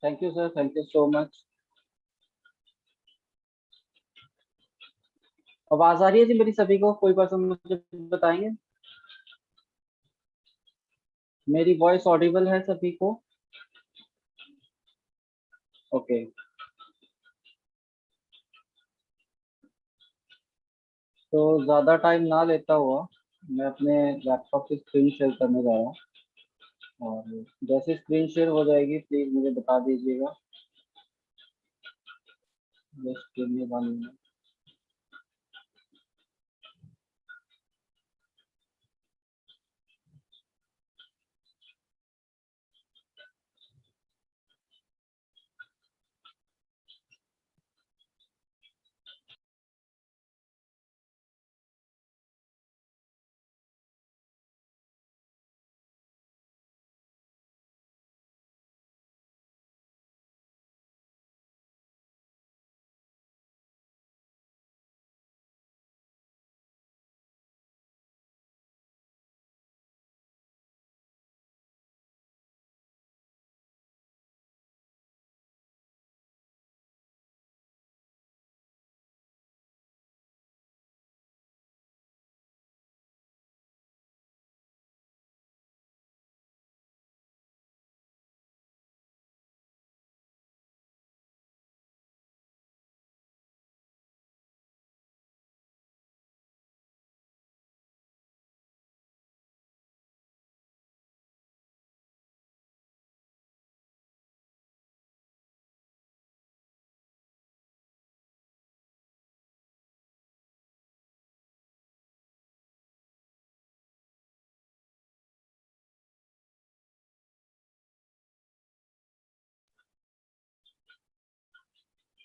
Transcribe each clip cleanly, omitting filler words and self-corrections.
Thank you sir, thank you so much. आवाज आ रही है जी मेरी सभी को? कोई पर्सन मुझे बताएंगे? मेरी वॉइस ऑडिबल है सभी को? ओके। तो ज़्यादा टाइम ना लेता हुआ मैं अपने लैपटॉप की स्क्रीन शेयर करने जा रहा हूँ। और जैसे स्क्रीन शेयर हो जाएगी प्लीज़ मुझे बता दीजिएगा। Just give me 1 minute.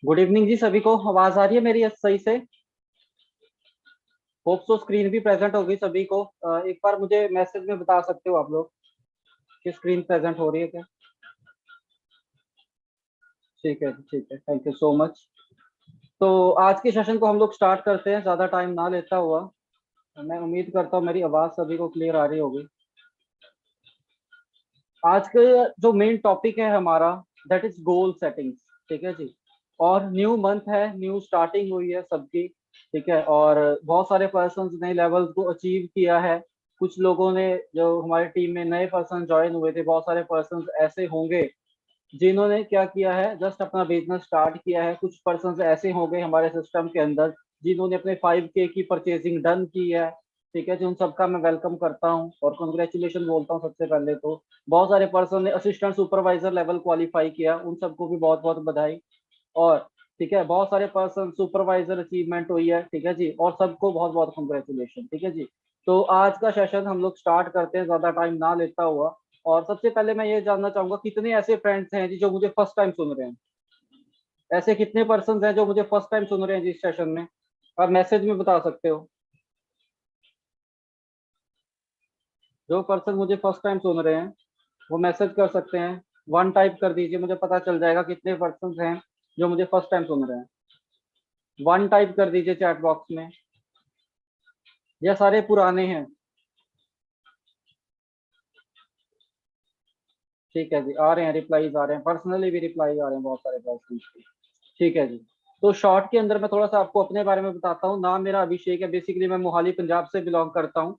Good evening जी सभी को। आवाज़ आ रही है मेरी सही से? होप सो स्क्रीन भी प्रेजेंट होगी सभी को। एक बार मुझे मैसेज में बता सकते हो आप लोग कि स्क्रीन प्रेजेंट हो रही है क्या? ठीक है, ठीक है, थैंक यू सो मच। तो आज के सेशन को हम लोग स्टार्ट करते हैं ज़्यादा टाइम ना लेता हुआ। मैं उम्मीद करता हूँ मेरी आवाज़ सभी को क्लियर आ रही होगी। आज का जो मेन टॉपिक है हमारा, दैट इज गोल सेटिंग्स। ठीक है जी। और न्यू मंथ है, न्यू स्टार्टिंग हुई है सबकी। ठीक है। और बहुत सारे पर्सन नए लेवल्स को अचीव किया है। कुछ लोगों ने, जो हमारी टीम में नए पर्सन ज्वाइन हुए थे, बहुत सारे पर्सन ऐसे होंगे जिन्होंने क्या किया है, जस्ट अपना बिजनेस स्टार्ट किया है। कुछ पर्सन ऐसे होंगे हमारे सिस्टम के अंदर जिन्होंने अपने 5K की परचेजिंग डन की है। ठीक है जी। उन सबका मैं वेलकम करता हूं और कंग्रेचुलेशन बोलता हूं सबसे पहले तो। बहुत सारे पर्सन ने असिस्टेंट सुपरवाइजर लेवल क्वालिफाई किया, उन सबको भी बहुत बहुत बधाई। और ठीक है, बहुत सारे पर्सन सुपरवाइजर अचीवमेंट हुई है। ठीक है जी, और सबको बहुत बहुत कंग्रेचुलेशन। ठीक है जी। तो आज का सेशन हम लोग स्टार्ट करते हैं ज्यादा टाइम ना लेता हुआ। और सबसे पहले मैं ये जानना चाहूंगा कितने ऐसे फ्रेंड्स हैं जी जो मुझे फर्स्ट टाइम सुन रहे हैं? ऐसे कितने पर्सन हैं जो मुझे फर्स्ट टाइम सुन रहे हैं जी इस सेशन में? आप मैसेज में बता सकते हो। जो पर्सन मुझे फर्स्ट टाइम सुन रहे हैं वो मैसेज कर सकते हैं। वन टाइप कर दीजिए, मुझे पता चल जाएगा कितने पर्सन हैं जो मुझे फर्स्ट टाइम सुन रहे हैं। वन टाइप कर दीजिए चैट बॉक्स में। या सारे पुराने हैं? ठीक है जी, आ रहे हैं रिप्लाईज, आ रहे हैं पर्सनली भी रिप्लाई आ रहे हैं बहुत सारे पर्सन के। ठीक है जी। तो शॉर्ट के अंदर मैं थोड़ा सा आपको अपने बारे में बताता हूँ। नाम मेरा अभिषेक है, बेसिकली मैं मोहाली पंजाब से बिलोंग करता हूँ।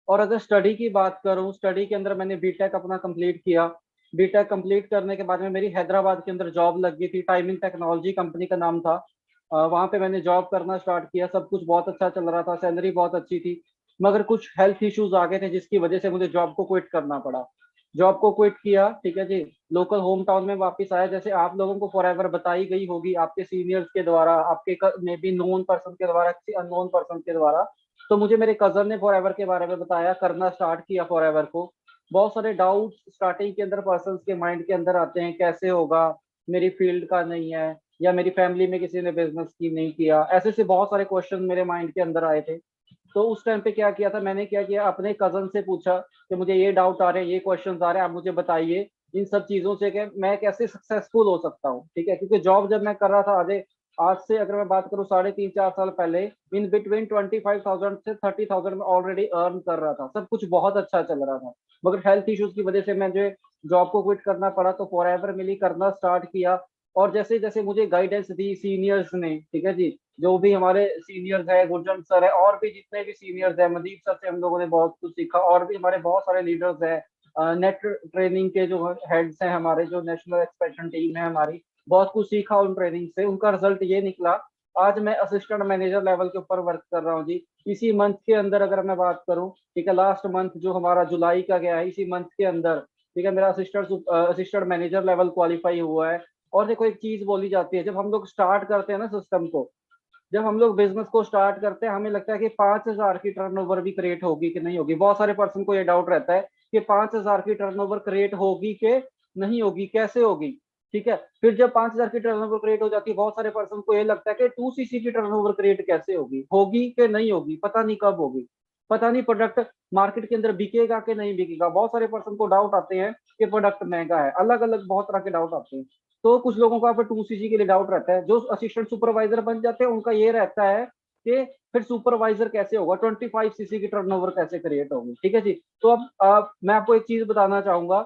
और अगर स्टडी की बात करूँ, स्टडी के अंदर मैंने बीटेक अपना कंप्लीट किया। बीटेक कंप्लीट करने के बाद में मेरी हैदराबाद के अंदर जॉब लग गई थी, टाइमिंग टेक्नोलॉजी कंपनी का नाम था। वहाँ पे मैंने जॉब करना स्टार्ट किया, सब कुछ बहुत अच्छा चल रहा था, सैलरी बहुत अच्छी थी। मगर कुछ हेल्थ इश्यूज आ गए थे जिसकी वजह से मुझे जॉब को क्विट करना पड़ा। जॉब को क्विट किया, ठीक है जी। लोकल होम टाउन में वापस आया, जैसे आप लोगों को फॉर एवर बताई गई होगी आपके सीनियर्स के द्वारा, आपके मे बी नोन पर्सन के द्वारा, किसी अननोन पर्सन के द्वारा। तो मुझे मेरे कजन ने फॉर एवर के बारे में बताया, करना स्टार्ट किया फॉर एवर को। बहुत सारे डाउट्स स्टार्टिंग के अंदर पर्सन के माइंड के अंदर आते हैं, कैसे होगा, मेरी फील्ड का नहीं है, या मेरी फैमिली में किसी ने बिजनेस की नहीं किया, ऐसे से बहुत सारे क्वेश्चन मेरे माइंड के अंदर आए थे। तो उस टाइम पे क्या किया था मैंने, क्या किया, अपने कजन से पूछा कि मुझे ये डाउट आ रहे हैं, ये क्वेश्चंस आ रहे हैं, आप मुझे बताइए इन सब चीजों से कि मैं कैसे सक्सेसफुल हो सकता हूँ। ठीक है, क्योंकि जॉब जब मैं कर रहा था आधे आज से अगर मैं बात करूं 3.5-4 साल पहले, इन बिटवीन 25,000 से 30,000 में ऑलरेडी अर्न कर रहा था, सब कुछ बहुत अच्छा चल रहा था। मगर हेल्थ इश्यूज की वजह से मुझे जॉब को क्विट करना पड़ा, तो फॉरएवर मिली करना स्टार्ट किया। और जैसे जैसे मुझे गाइडेंस दी सीनियर्स ने, ठीक है जी, जो भी हमारे सीनियर्स है, गुरजन सर है, और भी जितने भी सीनियर्स है, मनदीप सर से हम लोगों ने बहुत कुछ सीखा, और भी हमारे बहुत सारे लीडर्स है, नेट ट्रेनिंग के जो हेड्स हैं हमारे, जो नेशनल एक्सपेंशन टीम है हमारी, बहुत कुछ सीखा उन ट्रेनिंग से। उनका रिजल्ट ये निकला, आज मैं असिस्टेंट मैनेजर लेवल के ऊपर वर्क कर रहा हूँ जी। इसी मंथ के अंदर अगर मैं बात करूँ, ठीक है, लास्ट मंथ जो हमारा जुलाई का गया है, इसी मंथ के अंदर, ठीक है, मेरा असिस्टेंट मैनेजर लेवल क्वालिफाई हुआ है। और देखो एक चीज बोली जाती है, जब हम लोग स्टार्ट करते हैं ना सिस्टम को, जब हम लोग बिजनेस को स्टार्ट करते हैं, हमें लगता है कि 5,000 की टर्नओवर भी क्रिएट होगी कि नहीं होगी। बहुत सारे पर्सन को ये डाउट रहता है कि 5,000 की टर्नओवर क्रिएट होगी कि नहीं होगी, कैसे होगी। ठीक है, फिर जब 5,000 की टर्नओवर क्रिएट हो जाती है, बहुत सारे पर्सन को ये लगता है कि 2cc की टर्नओवर क्रिएट कैसे होगी, होगी कि नहीं होगी, पता नहीं कब होगी, पता नहीं प्रोडक्ट मार्केट के अंदर बिकेगा कि नहीं बिकेगा। बहुत सारे पर्सन को डाउट आते हैं कि प्रोडक्ट महंगा है, अलग अलग बहुत तरह के डाउट आते हैं। तो कुछ लोगों का फिर 2cc के लिए डाउट रहता है। जो असिस्टेंट सुपरवाइजर बन जाते हैं उनका ये रहता है कि फिर सुपरवाइजर कैसे होगा, 25cc की टर्नओवर कैसे क्रिएट होगी। ठीक है जी। तो अब मैं आपको एक चीज बताना चाहूंगा,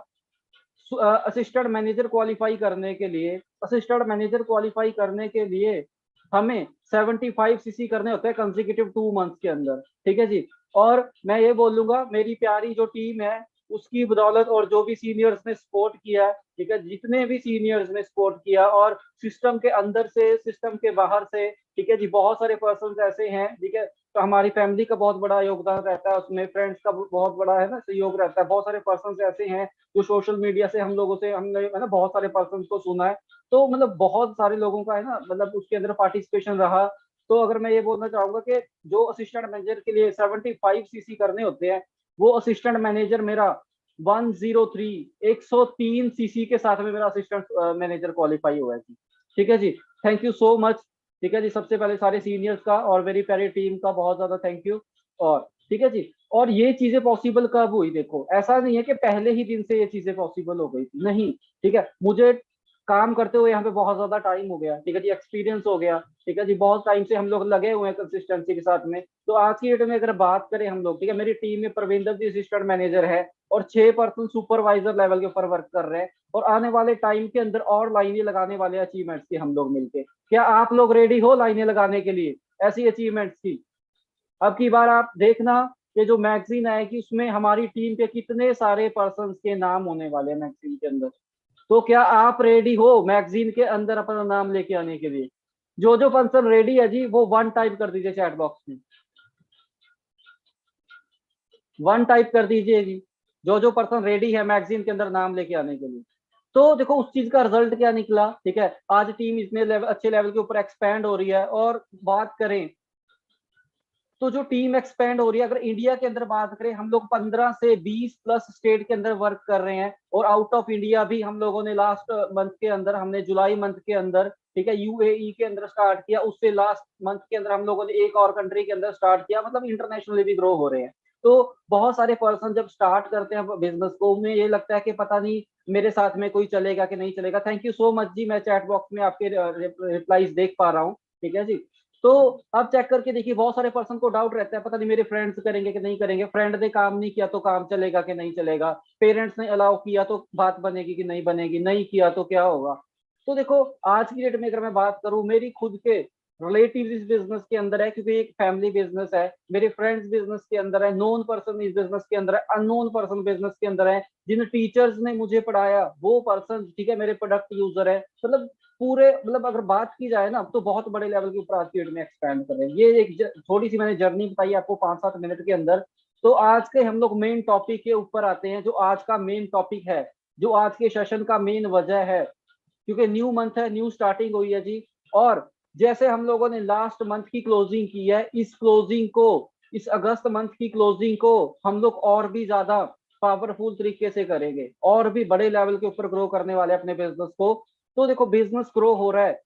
असिस्टेंट मैनेजर क्वालिफाई करने के लिए, असिस्टेंट मैनेजर क्वालिफाई करने के लिए हमें 75cc करने होते हैं कंसेक्यूटिव 2 मंथ्स के अंदर। ठीक है जी। और मैं ये बोलूंगा, मेरी प्यारी जो टीम है उसकी बदौलत, और जो भी सीनियर्स ने सपोर्ट किया, ठीक है, जितने भी सीनियर्स ने सपोर्ट किया, और सिस्टम के अंदर से, सिस्टम के बाहर से, ठीक है जी, बहुत सारे पर्सन ऐसे हैं, ठीक है, तो हमारी फैमिली का बहुत बड़ा योगदान रहता है उसमें, फ्रेंड्स का बहुत बड़ा है ना सहयोग रहता है। बहुत सारे पर्सन ऐसे हैं जो सोशल मीडिया से हम लोगों से, हमने है ना बहुत सारे पर्सन को सुना है, तो मतलब बहुत सारे लोगों का है ना, मतलब उसके अंदर पार्टिसिपेशन रहा। तो अगर मैं ये बोलना चाहूंगा कि जो असिस्टेंट मैनेजर के लिए 75cc करने होते हैं, वो असिस्टेंट मैनेजर मेरा 103 103cc के साथ में मेरा असिस्टेंट मैनेजर क्वालिफाई हुआ है जी। ठीक है जी। Thank you so much. ठीक है जी, सबसे पहले सारे सीनियर्स का और मेरी प्यारी टीम का बहुत ज्यादा थैंक यू। और ठीक है जी। और ये चीजें पॉसिबल कब हुई, देखो ऐसा नहीं है कि पहले ही दिन से ये चीजें पॉसिबल हो गई थी, नहीं। ठीक है, मुझे काम करते हुए यहाँ पे बहुत ज्यादा टाइम हो गया, ठीक है जी, एक्सपीरियंस हो गया, ठीक है जी, बहुत टाइम से हम लोग लगे हुए हैं कंसिस्टेंसी के साथ में। तो आज की डेट में अगर बात करें हम लोग, ठीक है, मेरी टीम में परविंदर जी असिस्टेंट मैनेजर है, और 6 पर्सन सुपरवाइजर लेवल के ऊपर वर्क कर रहे हैं, और आने वाले टाइम के अंदर और लाइनें लगाने वाले अचीवमेंट्स की हम लोग मिलके। क्या आप लोग रेडी हो लाइनें लगाने के लिए ऐसी अचीवमेंट्स की? अब की बार आप देखना कि जो मैगजीन आएगी उसमें हमारी टीम के कितने सारे पर्सन के नाम होने वाले हैं मैगजीन के अंदर। तो क्या आप रेडी हो मैगजीन के अंदर अपना नाम लेके आने के लिए? जो जो पर्सन रेडी है जी वो 1 टाइप कर दीजिए चैट बॉक्स में, 1 टाइप कर दीजिए जी। जो जो पर्सन रेडी है मैगजीन के अंदर नाम लेके आने के लिए। तो देखो उस चीज का रिजल्ट क्या निकला, ठीक है, आज टीम इतने अच्छे लेवल के ऊपर एक्सपैंड हो रही है। और बात करें तो जो टीम एक्सपेंड हो रही है, अगर इंडिया के अंदर बात करें, हम लोग 15 से 20 प्लस स्टेट के अंदर वर्क कर रहे हैं, और आउट ऑफ इंडिया भी हम लोगों ने लास्ट मंथ के अंदर, हमने जुलाई मंथ के अंदर, ठीक है, यूएई के अंदर स्टार्ट किया, उससे लास्ट मंथ के अंदर हम लोगों ने एक और कंट्री के अंदर स्टार्ट किया, मतलब इंटरनेशनली भी ग्रो हो रहे हैं। तो बहुत सारे पर्सन जब स्टार्ट करते हैं बिजनेस को, उन्हें ये लगता है कि पता नहीं मेरे साथ में कोई चलेगा कि नहीं चलेगा। थैंक यू सो मच जी, मैं चैट बॉक्स में आपके रिप्लाईज देख पा रहा हूँ। ठीक है जी। तो आप चेक करके देखिए, बहुत सारे पर्सन को डाउट रहता है, पता नहीं मेरे फ्रेंड्स करेंगे कि नहीं करेंगे, फ्रेंड ने काम नहीं किया तो काम चलेगा कि नहीं चलेगा, पेरेंट्स ने अलाउ किया तो बात बनेगी कि नहीं बनेगी, नहीं किया तो क्या होगा। तो देखो आज की डेट में अगर मैं बात करूं, मेरी खुद के रिलेटिव इस बिजनेस के अंदर है, क्योंकि एक फैमिली बिजनेस है, मेरे फ्रेंड्स बिजनेस के अंदर है, नोन पर्सन इस बिजनेस के अंदर है, अननोन पर्सन बिजनेस के अंदर है, जिन टीचर्स ने मुझे पढ़ाया वो पर्सन, ठीक है, मेरे प्रोडक्ट यूजर है। मतलब पूरे, मतलब अगर बात की जाए ना, तो बहुत बड़े लेवल के ऊपर आज की डेट में एक्सपैंड कर रहे हैं। ये एक थोड़ी सी मैंने जर्नी बताई आपको 5-7 मिनट के अंदर। तो आज के हम लोग मेन टॉपिक के ऊपर आते हैं, जो आज का मेन टॉपिक है, जो आज के सेशन का मेन वजह है, क्योंकि न्यू मंथ है, न्यू स्टार्टिंग हुई है जी। और जैसे हम लोगों ने लास्ट मंथ की क्लोजिंग की है, इस क्लोजिंग को, इस अगस्त मंथ की क्लोजिंग को हम लोग और भी ज्यादा पावरफुल तरीके से करेंगे, और भी बड़े लेवल के ऊपर ग्रो करने वाले अपने बिजनेस को। तो देखो बिजनेस ग्रो हो रहा है,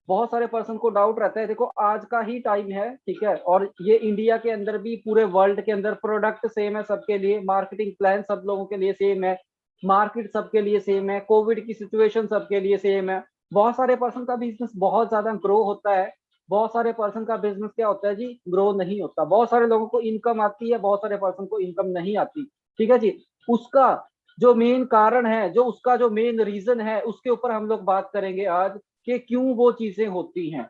बहुत सारे पर्सन को डाउट रहता है, देखो आज का ही टाइम है, ठीक है, और ये इंडिया के अंदर भी, पूरे वर्ल्ड के अंदर प्रोडक्ट सेम है सबके लिए, मार्केटिंग प्लान सब लोगों के लिए सेम है, मार्केट सबके लिए सेम है, कोविड की सिचुएशन सबके लिए सेम है। बहुत सारे पर्सन का बिजनेस बहुत ज्यादा ग्रो होता है, बहुत सारे पर्सन का बिजनेस क्या होता है जी, ग्रो नहीं होता। बहुत सारे लोगों को इनकम आती है, बहुत सारे पर्सन को इनकम नहीं आती। ठीक है जी। उसका जो मेन कारण है, जो उसका जो मेन रीजन है, उसके ऊपर हम लोग बात करेंगे आज, कि क्यों वो चीजें होती हैं।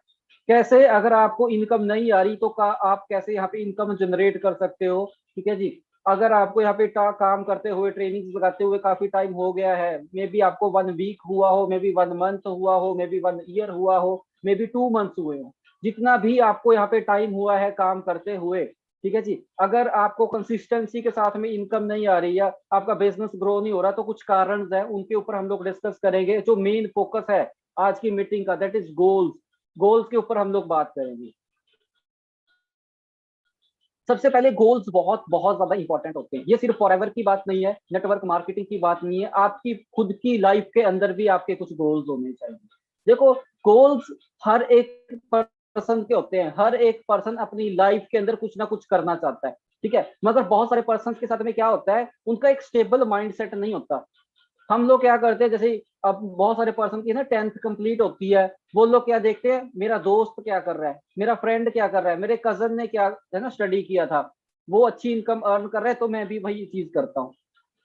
कैसे अगर आपको इनकम नहीं आ रही तो आप कैसे यहाँ पे इनकम जनरेट कर सकते हो। ठीक है जी। अगर आपको यहाँ पे काम करते हुए, ट्रेनिंग लगाते हुए काफी टाइम हो गया है, मे बी आपको 1 वीक हुआ हो, मे बी 1 मंथ हुआ हो, मे बी 1 ईयर हुआ हो, मे बी 2 मंथ्स हुए हो, जितना भी आपको यहाँ पे टाइम हुआ है काम करते हुए, ठीक है जी, अगर आपको कंसिस्टेंसी के साथ में इनकम नहीं आ रही है, आपका बिजनेस ग्रो नहीं हो रहा, तो कुछ कारण है, उनके ऊपर हम लोग डिस्कस करेंगे। जो मेन फोकस है आज की मीटिंग का, दैट इज गोल्स। गोल्स के ऊपर हम लोग बात करेंगे। सबसे पहले गोल्स बहुत बहुत ज्यादा इंपॉर्टेंट होते हैं। ये सिर्फ फॉरएवर की बात नहीं है, नेटवर्क मार्केटिंग की बात नहीं है, आपकी खुद की लाइफ के अंदर भी आपके कुछ गोल्स होने चाहिए। देखो, गोल्स हर एक पर्सन के होते हैं, हर एक पर्सन अपनी लाइफ के अंदर कुछ ना कुछ करना चाहता है। ठीक है, मगर बहुत सारे पर्सन के साथ में क्या होता है, उनका एक स्टेबल माइंडसेट नहीं होता। हम लोग क्या करते हैं, जैसे अब बहुत सारे पर्सन की ना 10th कंप्लीट होती है, वो लोग क्या देखते हैं, मेरा दोस्त क्या कर रहा है, मेरा फ्रेंड क्या कर रहा है, मेरे कजन ने क्या है ना स्टडी किया था, वो अच्छी इनकम अर्न कर रहा है, तो मैं भी वही चीज करता हूँ।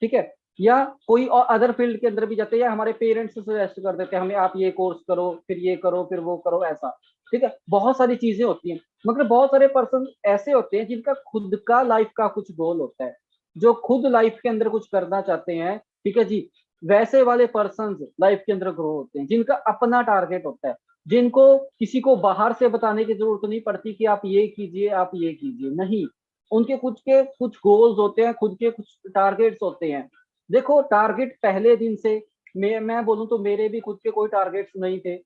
ठीक है। या कोई और अदर फील्ड के अंदर भी जाते हैं, या हमारे पेरेंट्स सजेस्ट कर देते हैं हमें, आप ये कोर्स करो, फिर ये करो, फिर वो करो, ऐसा। ठीक है, बहुत सारी चीजें होती हैं। मगर बहुत सारे पर्सन ऐसे होते हैं जिनका खुद का लाइफ का कुछ गोल होता है, जो खुद लाइफ के अंदर कुछ करना चाहते हैं। ठीक है जी। वैसे वाले पर्सन लाइफ के अंदर ग्रो होते हैं, जिनका अपना टारगेट होता है, जिनको किसी को बाहर से बताने की जरूरत नहीं पड़ती कि आप ये कीजिए, आप ये कीजिए, नहीं। उनके खुद के कुछ गोल्स होते हैं, खुद के कुछ टारगेट्स होते हैं। देखो, टारगेट पहले दिन से, मैं बोलूं तो मेरे भी खुद के कोई टारगेट्स नहीं थे।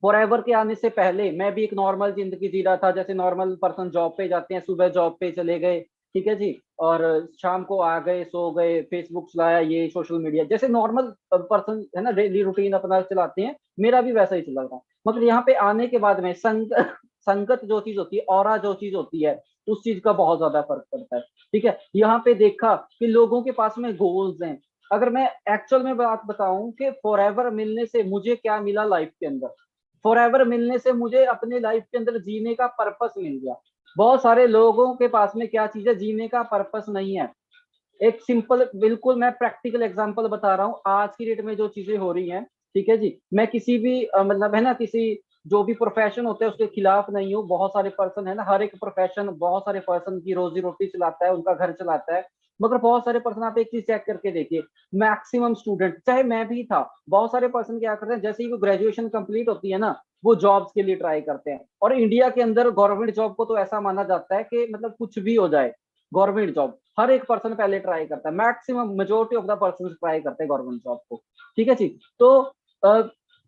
फॉरएवर के आने से पहले मैं भी एक नॉर्मल जिंदगी जी रहा था, जैसे नॉर्मल पर्सन जॉब पे जाते हैं, सुबह जॉब पे चले गए, ठीक है जी, और शाम को आ गए, सो गए, फेसबुक चलाया, ये सोशल मीडिया, जैसे नॉर्मल पर्सन है ना डेली रूटीन अपना चलाते हैं, मेरा भी वैसा ही चल रहा था। मगर यहाँ पे आने के बाद में संगत जो चीज होती है, ऑरा जो चीज होती है, उस चीज का बहुत ज्यादा फर्क पड़ता है। ठीक है, यहाँ पे देखा कि लोगों के पास में गोल्स हैं। अगर मैं एक्चुअल में बात बताऊं कि फॉरएवर मिलने से मुझे क्या मिला लाइफ के अंदर, फॉरएवर मिलने से मुझे अपने लाइफ के अंदर जीने का पर्पस मिल गया। बहुत सारे लोगों के पास में क्या चीज है, जीने का पर्पस नहीं है। एक सिंपल, बिल्कुल मैं प्रैक्टिकल एग्जांपल बता रहा हूँ, आज की डेट में जो चीजें हो रही हैं। ठीक है जी, मैं किसी भी मतलब है ना, किसी जो भी प्रोफेशन होते हैं उसके खिलाफ नहीं हूँ। बहुत सारे पर्सन है ना, हर एक प्रोफेशन बहुत सारे पर्सन की रोजी रोटी चलाता है, उनका घर चलाता है। मगर बहुत सारे पर्सन, आप एक चीज चेक करके देखिए, मैक्सिमम स्टूडेंट, चाहे मैं भी था, बहुत सारे पर्सन क्या करते हैं, जैसे ही वो ग्रेजुएशन कंप्लीट होती है ना, वो जॉब्स के लिए ट्राई करते हैं। और इंडिया के अंदर गवर्नमेंट जॉब को तो ऐसा माना जाता है कि मतलब कुछ भी हो जाए, गवर्नमेंट जॉब हर एक पर्सन पहले ट्राई करता है, maximum majority of the person try करते हैं गवर्नमेंट जॉब को। ठीक है जी। तो अ,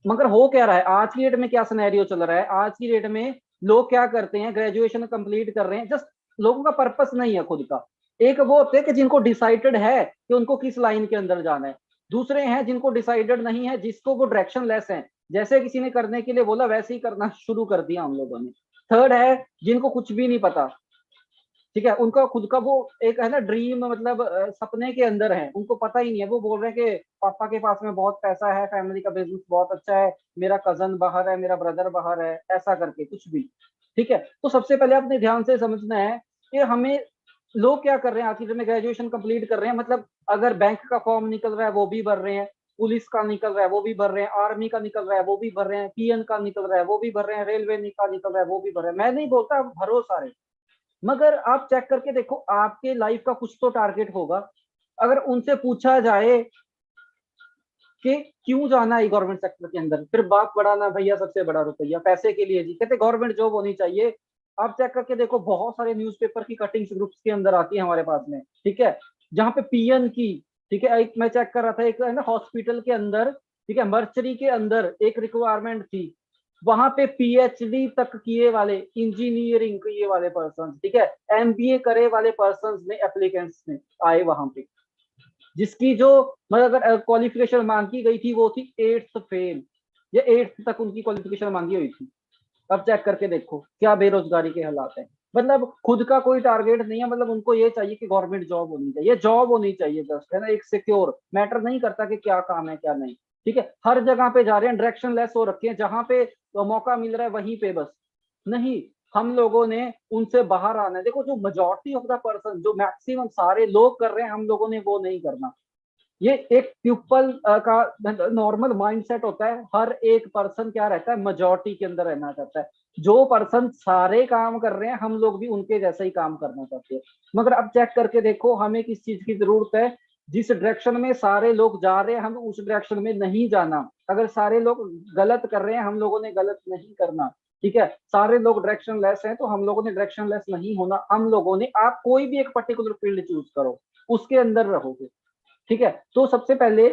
मगर हो क्या रहा है, आज की डेट में क्या सिनेरियो चल रहा है, आज की डेट में लोग क्या करते हैं, ग्रेजुएशन कंप्लीट कर रहे हैं, जस्ट लोगों का पर्पस नहीं है खुद का। एक वो होते हैं कि जिनको डिसाइडेड है कि उनको किस लाइन के अंदर जाना है, दूसरे हैं जिनको डिसाइडेड नहीं है, जिसको वो डायरेक्शन लेस है, जैसे किसी ने करने के लिए बोला वैसे ही करना शुरू कर दिया हम लोगों ने। थर्ड है जिनको कुछ भी नहीं पता। ठीक है, उनका खुद का वो एक है ना ड्रीम, मतलब सपने के अंदर है, उनको पता ही नहीं है, वो बोल रहे हैं कि पापा के पास में बहुत पैसा है, फैमिली का बिजनेस बहुत अच्छा है, मेरा कजन बाहर है, मेरा ब्रदर बाहर है, ऐसा करके कुछ भी। ठीक है, तो सबसे पहले अपने ध्यान से समझना है कि हमें, लोग क्या कर रहे हैं आखिर में, ग्रेजुएशन कंप्लीट कर रहे हैं, मतलब अगर बैंक का फॉर्म निकल रहा है वो भी भर रहे हैं, पुलिस का निकल रहा है वो भी भर रहे हैं, आर्मी का निकल रहा है वो भी भर रहे हैं, पीएन का निकल रहा है वो भी भर रहे हैं, रेलवे का निकल रहा है वो भी भर रहे हैं। मैं नहीं बोलता भरो सारे, मगर आप चेक करके देखो, आपके लाइफ का कुछ तो टारगेट होगा। अगर उनसे पूछा जाए कि क्यों जाना है गवर्नमेंट सेक्टर के अंदर, फिर बाप बड़ा ना भैया, सबसे बड़ा रुपया पैसे के लिए जी, कहते गवर्नमेंट जॉब होनी चाहिए। आप चेक करके देखो, बहुत सारे न्यूज़पेपर की कटिंग्स ग्रुप्स के अंदर आती है हमारे पास में। ठीक है, जहाँ पे पीएन की, ठीक है, एक मैं चेक कर रहा था, एक है ना हॉस्पिटल के अंदर, ठीक है, मर्चरी के अंदर एक रिक्वायरमेंट थी, वहां पे पीएचडी तक किए वाले, इंजीनियरिंग किए वाले पर्सन, ठीक है, एमबीए करे वाले पर्सन ने, एप्लीकेंट्स ने आए वहां पे, जिसकी जो मतलब अगर क्वालिफिकेशन मांगी गई थी वो थी 8th फेल, या 8th तक उनकी क्वालिफिकेशन मांगी हुई थी। अब चेक करके देखो क्या बेरोजगारी के हालात है। मतलब खुद का कोई टारगेट नहीं है, मतलब उनको ये चाहिए कि गवर्नमेंट जॉब होनी चाहिए, जॉब होनी चाहिए, जस्ट है ना, एक सिक्योर, मैटर नहीं करता कि क्या काम है क्या नहीं। ठीक है, हर जगह पे जा रहे हैं, डायरेक्शन लेस हो रखे हैं, जहां पे तो मौका मिल रहा है वहीं पे बस। नहीं, हम लोगों ने उनसे बाहर आना है। देखो, जो मेजोरिटी ऑफ द पर्सन, जो मैक्सिमम सारे लोग कर रहे हैं, हम लोगों ने वो नहीं करना। ये एक पीपल का नॉर्मल माइंडसेट होता है। हर एक पर्सन क्या रहता है, मेजोरिटी के अंदर रहना चाहता है। जो पर्सन सारे काम कर रहे हैं, हम लोग भी उनके जैसा ही काम करना चाहते हैं। मगर अब चेक करके देखो, हमें किस चीज की जरूरत है। जिस डायरेक्शन में सारे लोग जा रहे हैं, हमें उस डायरेक्शन में नहीं जाना। अगर सारे लोग गलत कर रहे हैं, हम लोगों ने गलत नहीं करना। ठीक है, सारे लोग डायरेक्शन लेस हैं, तो हम लोगों ने डायरेक्शन लेस नहीं होना। हम लोगों ने, आप कोई भी एक पर्टिकुलर फील्ड चूज करो, उसके अंदर रहोगे। ठीक है, तो सबसे पहले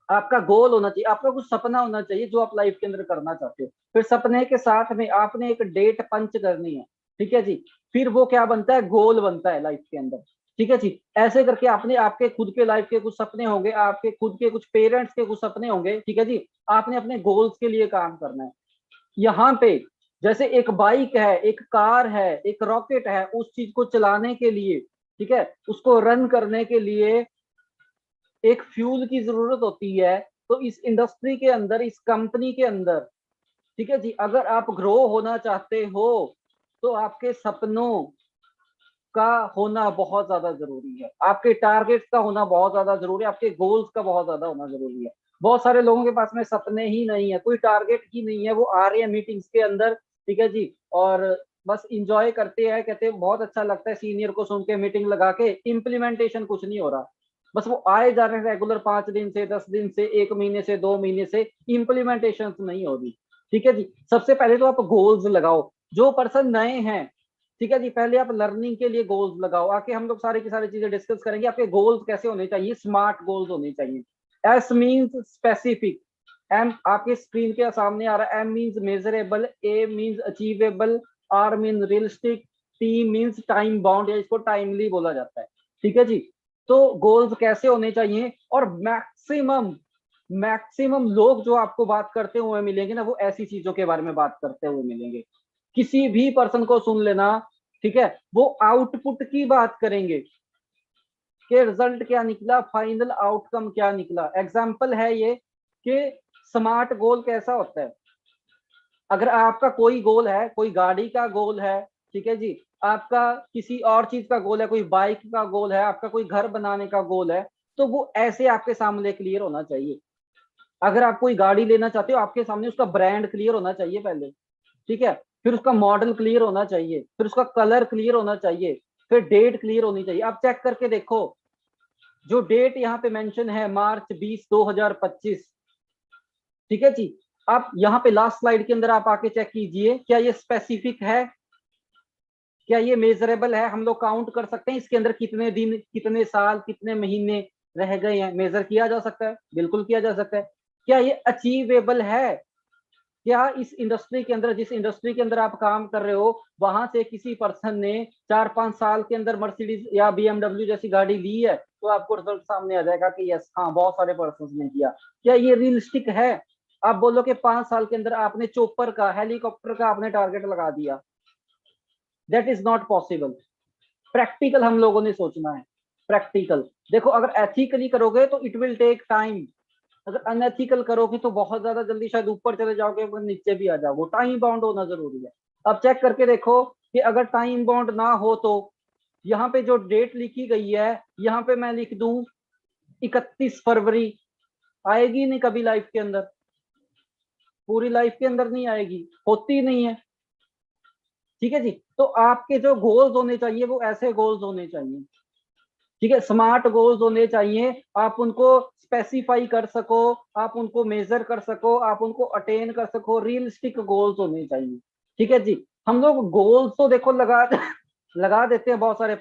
आपका गोल होना चाहिए, आपका कुछ सपना होना चाहिए जो आप लाइफ के अंदर करना चाहते हो। फिर सपने के साथ में आपने एक डेट पंच करनी है। ठीक है जी, फिर वो क्या बनता है, गोल बनता है लाइफ के अंदर। ठीक है जी, ऐसे करके आपने, आपके खुद के लाइफ के कुछ सपने होंगे, आपके खुद के कुछ पेरेंट्स के कुछ सपने होंगे। ठीक है जी, आपने अपने गोल्स के लिए काम करना है। यहाँ पे जैसे एक बाइक है, एक कार है, एक रॉकेट है, उस चीज को चलाने के लिए, ठीक है, उसको रन करने के लिए एक फ्यूल की जरूरत होती है। तो इस इंडस्ट्री के अंदर, इस कंपनी के अंदर, ठीक है जी, अगर आप ग्रो होना चाहते हो, तो आपके सपनों का होना बहुत ज्यादा जरूरी है, आपके टारगेट्स का होना बहुत ज्यादा जरूरी है, आपके गोल्स का बहुत ज्यादा होना जरूरी है। बहुत सारे लोगों के पास में सपने ही नहीं है, कोई टारगेट ही नहीं है, वो आ रहे हैं मीटिंग्स के अंदर, ठीक है जी, और बस इंजॉय करते हैं, कहते हैं बहुत अच्छा लगता है सीनियर को सुन के, मीटिंग लगा के, इम्प्लीमेंटेशन कुछ नहीं हो रहा। बस वो आए जा रहे हैं रेगुलर, 5 दिन से, 10 दिन से, 1 महीने से, 2 महीने से, इम्प्लीमेंटेशन नहीं हो रही। ठीक है जी, सबसे पहले तो आप गोल्स लगाओ। जो पर्सन नए हैं, ठीक है जी, पहले आप लर्निंग के लिए गोल्स लगाओ। आके हम लोग सारी की सारी चीजें डिस्कस करेंगे। आपके गोल्स कैसे होने चाहिए, स्मार्ट गोल्स होने चाहिए। एस मीन्स स्पेसिफिक, एम आपके स्क्रीन के सामने आ रहा है, M means measurable, A means achievable, R means realistic, T means time bound, या इसको टाइमली बोला जाता है। ठीक है जी, तो गोल्स कैसे होने चाहिए, और मैक्सिमम मैक्सिमम लोग जो आपको बात करते हुए मिलेंगे ना, वो ऐसी चीजों के बारे में बात करते हुए मिलेंगे। किसी भी पर्सन को सुन लेना, ठीक है, वो आउटपुट की बात करेंगे कि रिजल्ट क्या निकला, फाइनल आउटकम क्या निकला। एग्जाम्पल है ये कि स्मार्ट गोल कैसा होता है। अगर आपका कोई गोल है, कोई गाड़ी का गोल है, ठीक है जी, आपका किसी और चीज का गोल है, कोई बाइक का गोल है, आपका कोई घर बनाने का गोल है, तो वो ऐसे आपके सामने क्लियर होना चाहिए। अगर आप कोई गाड़ी लेना चाहते हो, आपके सामने उसका ब्रांड क्लियर होना चाहिए पहले। ठीक है, फिर उसका मॉडल क्लियर होना चाहिए, फिर उसका कलर क्लियर होना चाहिए, फिर डेट क्लियर होनी चाहिए। आप चेक करके देखो, जो डेट यहाँ पे मेंशन है, मार्च 20, 2025, ठीक है जी, आप यहाँ पे लास्ट स्लाइड के अंदर आप आके चेक कीजिए, क्या ये स्पेसिफिक है, क्या ये मेजरेबल है, हम लोग काउंट कर सकते हैं इसके अंदर कितने दिन, कितने साल, कितने महीने रह गए हैं, मेजर किया जा सकता है, बिल्कुल किया जा सकता है। क्या ये अचीवेबल है, क्या इस इंडस्ट्री के अंदर, जिस इंडस्ट्री के अंदर आप काम कर रहे हो, वहां से किसी पर्सन ने 4-5 साल के अंदर मर्सिडीज या बीएमडब्ल्यू जैसी गाड़ी ली है, तो आपको रिजल्ट सामने आ जाएगा कि यस, हाँ, बहुत सारे पर्सन ने किया। क्या ये रियलिस्टिक है। आप बोलो कि 5 साल के अंदर आपने चोपर का, हेलीकॉप्टर का आपने टारगेट लगा दिया, that is not possible. Practical हम लोगों ने सोचना है, प्रैक्टिकल। देखो, अगर एथिकली करोगे तो इट विल टेक टाइम, अगर अनएथिकल करोगे तो बहुत ज्यादा जल्दी शायद ऊपर चले जाओगे, फिर नीचे भी आ जाओगे। टाइम बाउंड होना जरूरी है। अब चेक करके देखो कि अगर टाइम बाउंड ना हो तो यहाँ पे जो डेट लिखी गई है, यहाँ पे मैं लिख दूं 31 फरवरी, आएगी नहीं कभी लाइफ के अंदर, पूरी लाइफ के अंदर नहीं आएगी, होती नहीं है। ठीक है जी, तो आपके जो गोल्स होने चाहिए वो ऐसे गोल्स होने चाहिए, ठीक है, स्मार्ट गोल्स होने चाहिए। आप उनको स्पेसिफाई कर सको, आप उनको मेजर कर सको, आप उनको अटेन कर सको, रियलिस्टिक गोल्स होने चाहिए। ठीक है जी, हम लोग गोल्स तो देखो लगा लगा देते हैं, बहुत सारे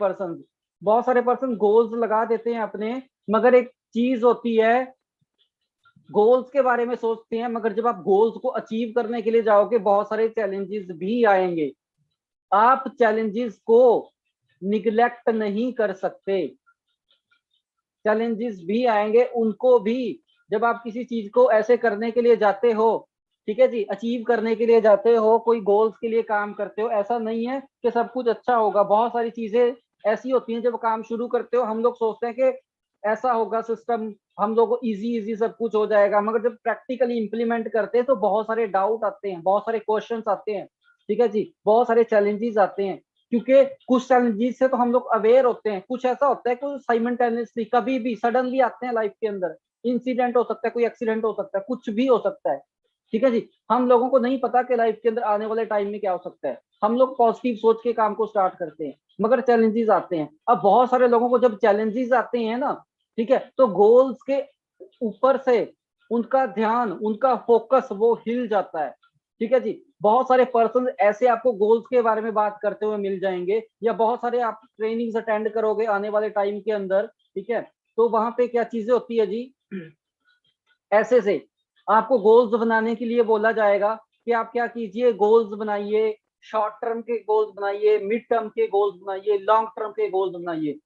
पर्सन गोल्स लगा देते हैं अपने, मगर एक चीज होती है, गोल्स के बारे में सोचते हैं, मगर जब आप गोल्स को अचीव करने के लिए जाओगे, बहुत सारे चैलेंजेस भी आएंगे। आप चैलेंजेस को निग्लेक्ट नहीं कर सकते, चैलेंजेस भी आएंगे, उनको भी, जब आप किसी चीज को ऐसे करने के लिए जाते हो, ठीक है जी, अचीव करने के लिए जाते हो, कोई गोल्स के लिए काम करते हो, ऐसा नहीं है कि सब कुछ अच्छा होगा। बहुत सारी चीजें ऐसी होती हैं, जब काम शुरू करते हो हम लोग सोचते हैं कि ऐसा होगा सिस्टम, हम लोग को इजी इजी सब कुछ हो जाएगा, मगर जब प्रैक्टिकली इंप्लीमेंट करते हैं तो बहुत सारे डाउट आते हैं, बहुत सारे क्वेश्चंस आते हैं, ठीक है जी, बहुत सारे चैलेंजेस आते हैं। क्योंकि कुछ चैलेंजेस से तो हम लोग अवेयर होते हैं, कुछ ऐसा होता है कि साइमल्टेनियसली कभी भी सडनली आते हैं लाइफ के अंदर, इंसिडेंट हो सकता है, कोई एक्सीडेंट हो सकता है, कुछ भी हो सकता है, ठीक है जी। हम लोगों को नहीं पता कि लाइफ के अंदर आने वाले टाइम में क्या हो सकता है, हम लोग पॉजिटिव सोच के काम को स्टार्ट करते हैं, मगर चैलेंजेस आते हैं। अब बहुत सारे लोगों को जब चैलेंजेस आते हैं ना, ठीक है, तो गोल्स के ऊपर से उनका ध्यान, उनका फोकस वो हिल जाता है, ठीक है जी। बहुत सारे पर्सन ऐसे आपको गोल्स के बारे में बात करते हुए मिल जाएंगे, या बहुत सारे आप ट्रेनिंग्स अटेंड करोगे आने वाले टाइम के अंदर, ठीक है, तो वहां पे क्या चीजें होती है जी, ऐसे से आपको गोल्स बनाने के लिए बोला जाएगा कि आप क्या कीजिए, गोल्स बनाइए, शॉर्ट टर्म के गोल्स बनाइए, मिड टर्म के गोल्स बनाइए, लॉन्ग टर्म के गोल्स बनाइए।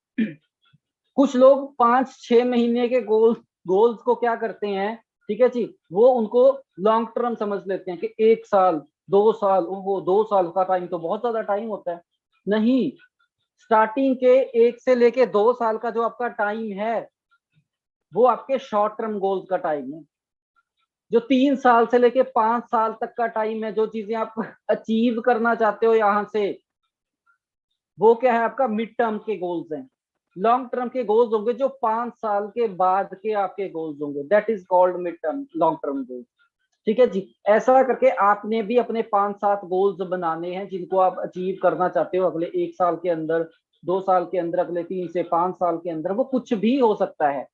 कुछ लोग 5-6 महीने के गोल्स को क्या करते हैं, ठीक है जी, वो उनको लॉन्ग टर्म समझ लेते हैं कि 1 साल 2 साल, वो 2 साल का टाइम तो बहुत ज्यादा टाइम होता है। नहीं, स्टार्टिंग के 1 से लेके 2 साल का जो आपका टाइम है, वो आपके शॉर्ट टर्म गोल्स का टाइम है। जो 3 साल से लेके 5 साल तक का टाइम है, जो चीजें आप अचीव करना चाहते हो यहां से, वो क्या है, आपका मिड टर्म के गोल्स हैं। लॉन्ग टर्म के गोल्स होंगे जो 5 साल के बाद के आपके गोल्स होंगे, that is called mid term, long term goals, ठीक है जी। ऐसा करके आपने भी अपने 5-7 गोल्स बनाने हैं जिनको आप अचीव करना चाहते हो अगले 1 साल के अंदर, 2 साल के अंदर, अगले 3 से 5 साल के अंदर। वो कुछ भी हो सकता है,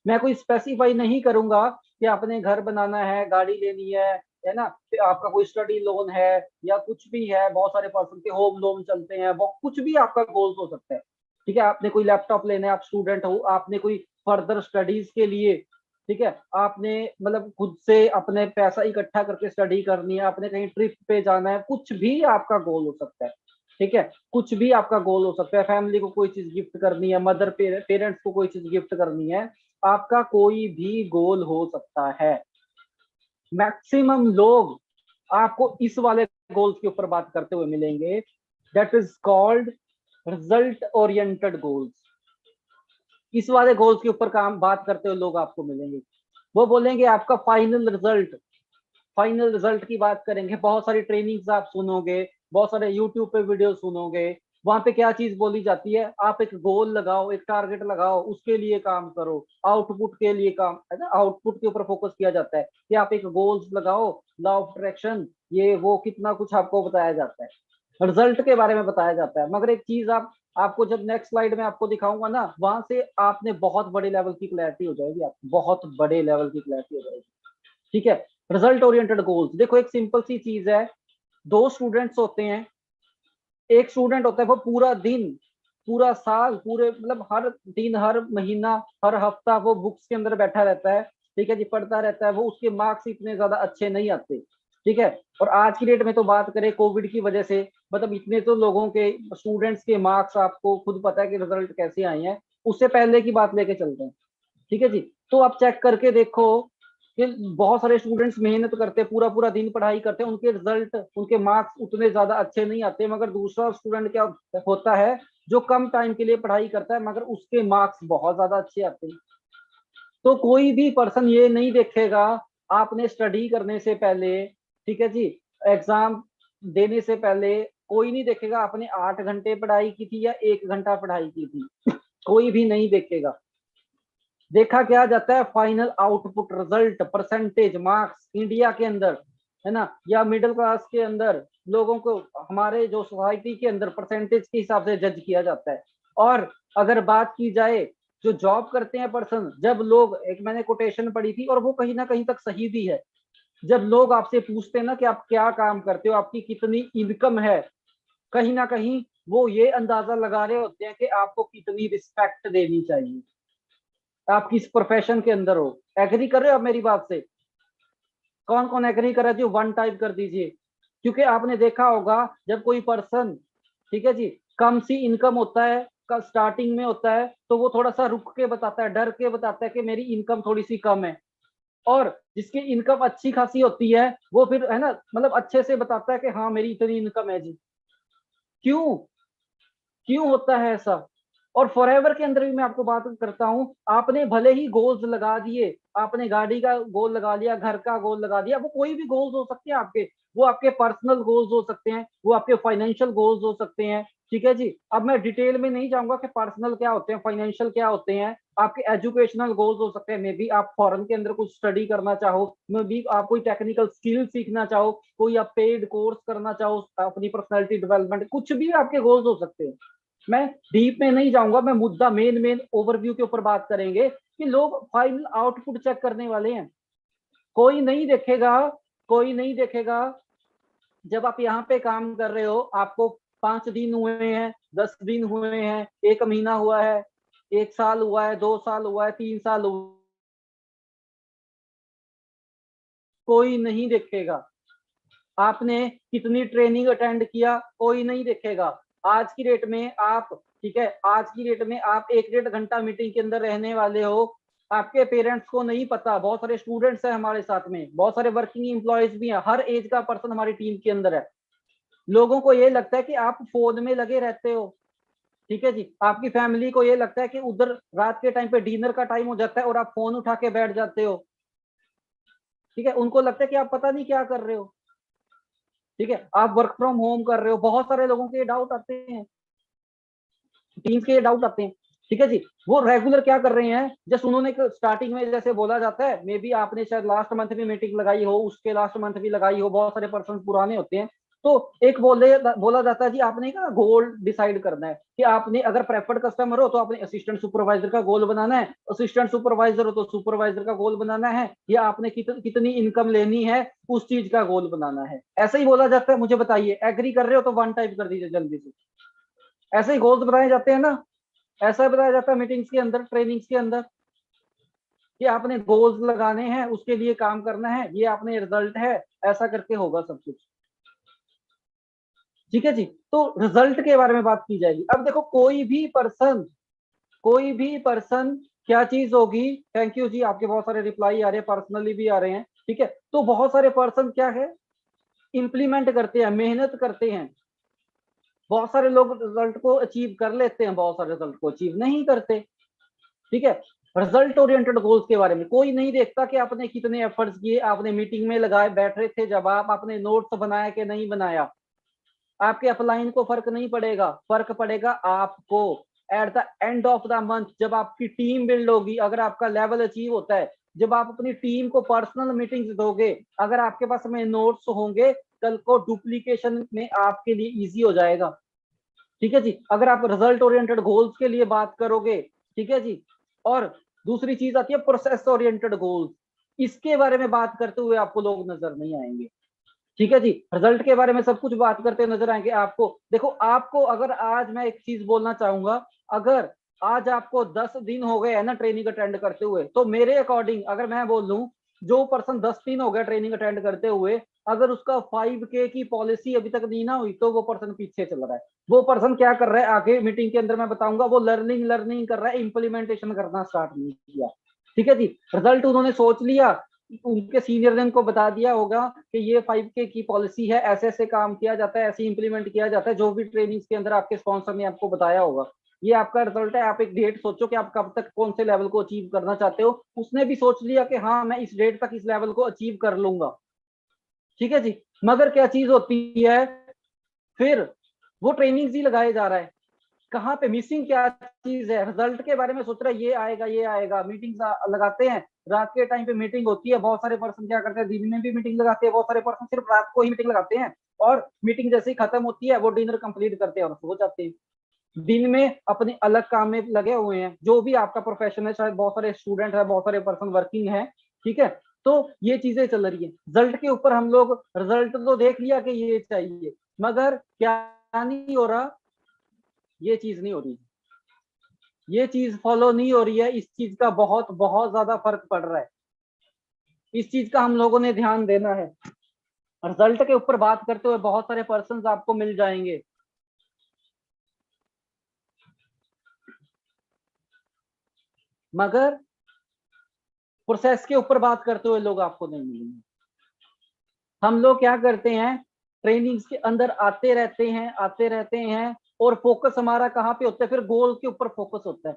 मैं कोई स्पेसिफाई नहीं करूंगा कि आपने घर बनाना है, गाड़ी लेनी है ना, फिर आपका कोई स्टडी लोन है, या कुछ भी है, बहुत सारे पर्सन के होम लोन चलते हैं, वो कुछ भी आपका गोल्स हो सकता है, ठीक है। आपने कोई लैपटॉप लेना है, आप स्टूडेंट हो, आपने कोई फर्दर स्टडीज के लिए, ठीक है, आपने मतलब खुद से अपने पैसा इकट्ठा करके स्टडी करनी है, आपने कहीं ट्रिप पे जाना है, कुछ भी आपका गोल हो सकता है, ठीक है, कुछ भी आपका गोल हो सकता है। फैमिली को कोई चीज गिफ्ट करनी है, मदर पेरेंट्स को कोई चीज गिफ्ट करनी है, आपका कोई भी गोल हो सकता है। मैक्सिमम लोग आपको इस वाले गोल्स के ऊपर बात करते हुए मिलेंगे, that is called result oriented goals. इस वाले गोल्स के ऊपर काम बात करते हुए लोग आपको मिलेंगे, वो बोलेंगे आपका फाइनल रिजल्ट, फाइनल रिजल्ट की बात करेंगे। बहुत सारी ट्रेनिंग्स आप सुनोगे, बहुत सारे यूट्यूब पे वीडियो सुनोगे, वहां पे क्या चीज बोली जाती है, आप एक गोल लगाओ, एक टारगेट लगाओ, उसके लिए काम करो, आउटपुट के लिए काम है ना, आउटपुट के ऊपर फोकस किया जाता है कि आप एक गोल्स लगाओ, लॉ ऑफ डायरेक्शन, ये वो कितना कुछ आपको बताया जाता है, रिजल्ट के बारे में बताया जाता है। मगर एक चीज आप, आपको जब नेक्स्ट स्लाइड में आपको दिखाऊंगा ना, वहां से आपने बहुत बड़े लेवल की क्लैरिटी हो जाएगी, आप बहुत बड़े लेवल की क्लैरिटी हो जाएगी, ठीक है। रिजल्ट ओरिएंटेड गोल्स, देखो एक सिंपल सी चीज है, दो स्टूडेंट्स होते हैं, एक स्टूडेंट होता है वो पूरा दिन, पूरा साल, पूरे मतलब हर दिन, हर महीना, हर हफ्ता वो बुक्स के अंदर बैठा रहता है, ठीक है जी, पढ़ता रहता है, वो उसके मार्क्स इतने ज्यादा अच्छे नहीं आते, ठीक है। और आज की डेट में तो बात करें कोविड की वजह से, मतलब इतने तो लोगों के, स्टूडेंट्स के मार्क्स आपको खुद पता है कि रिजल्ट कैसे आए हैं, उससे पहले की बात लेके चलते हैं, ठीक है जी। तो आप चेक करके देखो कि बहुत सारे स्टूडेंट्स मेहनत करते हैं, पूरा पूरा दिन पढ़ाई करते हैं, उनके रिजल्ट, उनके मार्क्स उतने ज्यादा अच्छे नहीं आते, मगर दूसरा स्टूडेंट क्या होता है, जो कम टाइम के लिए पढ़ाई करता है, मगर उसके मार्क्स बहुत ज्यादा अच्छे आते हैं। तो कोई भी पर्सन ये नहीं देखेगा आपने स्टडी करने से पहले, ठीक है जी, एग्जाम देने से पहले, कोई नहीं देखेगा आपने 8 घंटे पढ़ाई की थी या 1 घंटा पढ़ाई की थी, कोई भी नहीं देखेगा। देखा क्या जाता है, final output, result, percentage, marks, India के अंदर, है ना, या मिडिल क्लास के अंदर लोगों को, हमारे जो सोसाइटी के अंदर परसेंटेज के हिसाब से जज किया जाता है। और अगर बात की जाए जो जॉब करते हैं पर्सन, जब लोग, एक मैंने कोटेशन पढ़ी थी और वो कहीं ना कहीं तक सही भी है, जब लोग आपसे पूछते हैं ना कि आप क्या काम करते हो, आपकी कितनी इनकम है, कहीं ना कहीं वो ये अंदाजा लगा रहे होते हैं कि आपको कितनी रिस्पेक्ट देनी चाहिए, आप किस प्रोफेशन के अंदर हो। एग्री कर रहे हो आप मेरी बात से? कौन कौन एग्री कर रहा है जी, 1 टाइप कर दीजिए। क्योंकि आपने देखा होगा जब कोई पर्सन, ठीक है जी, कम सी इनकम होता है, का स्टार्टिंग में होता है, तो वो थोड़ा सा रुक के बताता है, डर के बताता है कि मेरी इनकम थोड़ी सी कम है। और जिसकी इनकम अच्छी खासी होती है वो फिर, है ना, मतलब अच्छे से बताता है कि हाँ मेरी इतनी इनकम है जी। क्यों, क्यों होता है ऐसा? और फॉरएवर के अंदर भी मैं आपको बात करता हूं, आपने भले ही गोल्स लगा दिए, आपने गाड़ी का गोल लगा लिया, घर का गोल लगा दिया, वो कोई भी गोल्स हो सकते हैं आपके, वो आपके पर्सनल गोल्स हो सकते हैं, वो आपके फाइनेंशियल गोल्स हो सकते हैं। ठीक है जी, अब मैं डिटेल में नहीं जाऊंगा कि पर्सनल क्या होते हैं, फाइनेंशियल क्या होते हैं। आपके एजुकेशनल गोल्स हो सकते हैं, मे बी आप फॉरेन के अंदर कुछ स्टडी करना चाहो, मे बी आप कोई टेक्निकल स्किल सीखना चाहो, कोई आप पेड कोर्स करना चाहो, अपनी पर्सनैलिटी डेवलपमेंट, कुछ भी आपके गोल्स हो सकते हैं। मैं डीप में नहीं जाऊंगा, मैं मुद्दा मेन मेन ओवरव्यू के ऊपर बात करेंगे कि लोग फाइनल आउटपुट चेक करने वाले हैं। कोई नहीं देखेगा, कोई नहीं देखेगा जब आप यहाँ पे काम कर रहे हो, आपको 5 दिन हुए हैं, 10 दिन हुए हैं, 1 महीना हुआ है, 1 साल हुआ है, 2 साल हुआ है, 3 साल हुआ, कोई नहीं देखेगा। आपने कितनी ट्रेनिंग अटेंड किया, कोई नहीं देखेगा। आज की डेट में आप, ठीक है, आज की डेट में आप 1-1.5 घंटा मीटिंग के अंदर रहने वाले हो, आपके पेरेंट्स को नहीं पता। बहुत सारे स्टूडेंट्स हैं हमारे साथ में, बहुत सारे वर्किंग एम्प्लॉयज भी हैं, हर एज का पर्सन हमारी टीम के अंदर है। लोगों को ये लगता है कि आप फोन में लगे रहते हो। ठीक है जी, आपकी फैमिली को ये लगता है कि उधर रात के टाइम पे डिनर का टाइम हो जाता है और आप फोन उठा के बैठ जाते हो। ठीक है, उनको लगता है कि आप पता नहीं क्या कर रहे हो। ठीक है, आप वर्क फ्रॉम होम कर रहे हो। बहुत सारे लोगों के डाउट आते हैं, टीम्स के डाउट आते हैं। ठीक है जी, वो रेगुलर क्या कर रहे हैं, जैसे उन्होंने स्टार्टिंग में जैसे बोला जाता है, मे बी आपने शायद लास्ट मंथ भी मीटिंग लगाई हो, उसके लास्ट मंथ भी लगाई हो, बहुत सारे पर्सन पुराने होते हैं। तो एक बोला जाता है जी, आपने का गोल डिसाइड करना है कि आपने अगर प्रेफर्ड कस्टमर हो तो आपने असिस्टेंट सुपरवाइजर का गोल बनाना है, असिस्टेंट सुपरवाइजर हो तो सुपरवाइजर का गोल बनाना है, या आपने कितनी इनकम लेनी है उस चीज का गोल बनाना है। ऐसा ही बोला जाता है। मुझे बताइए, एग्री कर रहे हो तो 1 टाइप कर दीजिए जल्दी से। ऐसे ही गोल्स बनाए जाते हैं ना, ऐसा बताया जाता है मीटिंग्स के अंदर, ट्रेनिंग्स के अंदर, कि आपने गोल्स लगाने हैं, उसके लिए काम करना है, ये आपने रिजल्ट है, ऐसा करके होगा सब कुछ। ठीक है जी, तो रिजल्ट के बारे में बात की जाएगी। अब देखो, कोई भी पर्सन क्या चीज होगी। थैंक यू जी, आपके बहुत सारे रिप्लाई आ रहे हैं, पर्सनली भी आ रहे हैं। ठीक है, तो बहुत सारे पर्सन क्या है, इंप्लीमेंट करते हैं, मेहनत करते हैं। बहुत सारे लोग रिजल्ट को अचीव कर लेते हैं, बहुत सारे रिजल्ट को अचीव नहीं करते। ठीक है, रिजल्ट ओरिएंटेड गोल्स के बारे में कोई नहीं देखता कि आपने कितने एफर्ट्स किए, आपने मीटिंग में लगाए बैठ रहे थे जब आप, आपने नोट्स बनाया कि नहीं बनाया। आपके अपलाइन को फर्क नहीं पड़ेगा, फर्क पड़ेगा आपको at the end of the month, जब आपकी टीम बिल्ड होगी, अगर आपका लेवल अचीव होता है, जब आप अपनी टीम को पर्सनल मीटिंग्स दोगे, अगर आपके पास में नोट्स होंगे, कल को डुप्लीकेशन में आपके लिए इजी हो जाएगा। ठीक है जी, अगर आप रिजल्ट ओरिएंटेड गोल्स के लिए बात करोगे। ठीक है जी, और दूसरी चीज आती है प्रोसेस ओरिएंटेड गोल्स। इसके बारे में बात करते हुए आपको लोग नजर नहीं आएंगे। ठीक है जी, रिजल्ट के बारे में सब कुछ बात करते नजर आएंगे आपको। देखो, आपको अगर आज मैं एक चीज बोलना चाहूंगा, अगर आज आपको 10 दिन हो गए है ना ट्रेनिंग अटेंड करते हुए, तो मेरे अकॉर्डिंग अगर मैं बोल दूं, जो पर्सन 10 दिन हो गया ट्रेनिंग अटेंड करते हुए, अगर उसका 5K की पॉलिसी अभी तक नहीं ना हुई, तो वो पर्सन पीछे चल रहा है। वो पर्सन क्या कर रहा है, आगे मीटिंग के अंदर मैं बताऊंगा, वो लर्निंग लर्निंग कर रहा है, इंप्लीमेंटेशन करना स्टार्ट नहीं किया। ठीक है जी, रिजल्ट उन्होंने सोच लिया, उनके सीनियर ने उनको बता दिया होगा कि ये 5K की पॉलिसी है, ऐसे ऐसे काम किया जाता है, ऐसे इंप्लीमेंट किया जाता है, जो भी ट्रेनिंग्स के अंदर आपके स्पॉन्सर ने आपको बताया होगा। ये आपका रिजल्ट है। आप एक डेट सोचो कि आप कब तक कौन से लेवल को अचीव करना चाहते हो। उसने भी सोच लिया कि हाँ, मैं इस डेट तक इस लेवल को अचीव कर लूंगा। ठीक है जी, मगर क्या चीज होती है, फिर वो ट्रेनिंग्स ही लगाए जा रहा है। कहाँ पे मिसिंग क्या चीज है, रिजल्ट के बारे में सोच रहा है ये आएगा ये आएगा, मीटिंग लगाते हैं, रात के टाइम पे मीटिंग होती है। बहुत सारे पर्सन क्या करते हैं, दिन में भी मीटिंग लगाते हैं, बहुत सारे पर्सन सिर्फ रात को ही मीटिंग लगाते हैं, और मीटिंग जैसे ही खत्म होती है वो डिनर कंप्लीट करते हैं और सो जाते हैं। दिन में अपने अलग काम में लगे हुए हैं, जो भी आपका प्रोफेशन है, शायद बहुत सारे स्टूडेंट है, बहुत सारे पर्सन वर्किंग है। ठीक है, तो ये चीजें चल रही है। रिजल्ट के ऊपर हम लोग, रिजल्ट तो देख लिया कि ये चाहिए, मगर क्या नहीं हो रहा, ये चीज नहीं हो रही, ये चीज फॉलो नहीं हो रही है। इस चीज का बहुत बहुत ज्यादा फर्क पड़ रहा है, इस चीज का हम लोगों ने ध्यान देना है। रिजल्ट के ऊपर बात करते हुए बहुत सारे पर्सन आपको मिल जाएंगे, मगर प्रोसेस के ऊपर बात करते हुए लोग आपको नहीं मिलेंगे। हम लोग क्या करते हैं, ट्रेनिंग्स के अंदर आते रहते हैं, आते रहते हैं, और फोकस हमारा कहाँ पे होता है, फिर गोल के ऊपर फोकस होता है।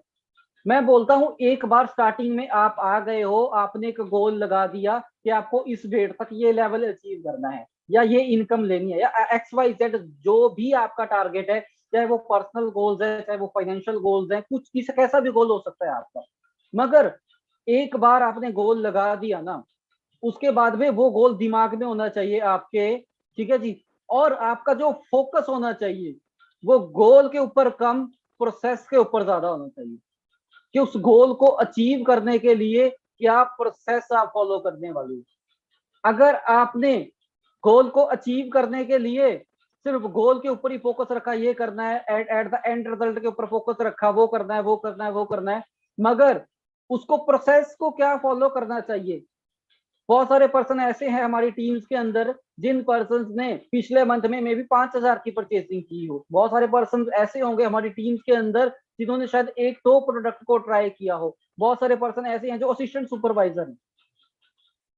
मैं बोलता हूं एक बार स्टार्टिंग में आप आ गए हो, आपने एक गोल लगा दिया कि आपको इस डेट तक ये लेवल अचीव करना है, या ये इनकम लेनी है, या XYZ जो भी आपका टारगेट है, चाहे वो पर्सनल गोल्स है, चाहे वो फाइनेंशियल गोल्स है, कुछ किसी कैसा भी गोल हो सकता है आपका। मगर एक बार आपने गोल लगा दिया ना, उसके बाद में वो गोल दिमाग में होना चाहिए आपके, ठीक है जी। और आपका जो फोकस होना चाहिए वो गोल के ऊपर कम, प्रोसेस के ऊपर ज्यादा होना चाहिए, कि उस गोल को अचीव करने के लिए क्या प्रोसेस आप फॉलो करने वाले हो। अगर आपने गोल को अचीव करने के लिए सिर्फ गोल के ऊपर ही फोकस रखा, ये करना है, एट द एंड रिजल्ट के ऊपर फोकस रखा, वो करना है, वो करना है, वो करना है, मगर उसको प्रोसेस को क्या फॉलो करना चाहिए। बहुत सारे पर्सन ऐसे हैं हमारी टीम्स के अंदर जिन पर्सन ने पिछले मंथ में मे बी 5,000 की परचेसिंग की हो। बहुत सारे पर्सन ऐसे होंगे हमारी टीम्स के अंदर जिन्होंने शायद एक दो प्रोडक्ट को ट्राई किया हो। बहुत सारे पर्सन ऐसे हैं जो असिस्टेंट सुपरवाइजर हैं,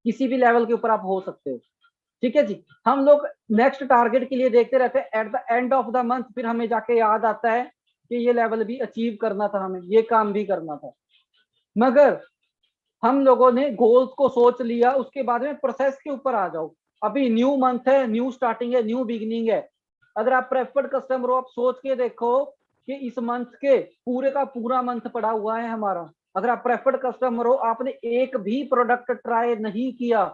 किसी भी लेवल के ऊपर आप हो सकते हो, ठीक है जी। हम लोग नेक्स्ट टारगेट के लिए देखते रहते हैं, at the end of the month फिर हमें जाके याद आता है कि ये लेवल भी अचीव करना था, हमें ये काम भी करना था। मगर हम लोगों ने गोल्स को सोच लिया, उसके बाद में प्रोसेस के ऊपर आ जाओ। अभी न्यू मंथ है, न्यू स्टार्टिंग है, न्यू बिगिनिंग है। अगर आप प्रेफर्ड कस्टमर हो, आप सोच के देखो कि इस मंथ के पूरे का पूरा मंथ पड़ा हुआ है हमारा। अगर आप प्रेफर्ड कस्टमर हो, आपने एक भी प्रोडक्ट ट्राई नहीं किया,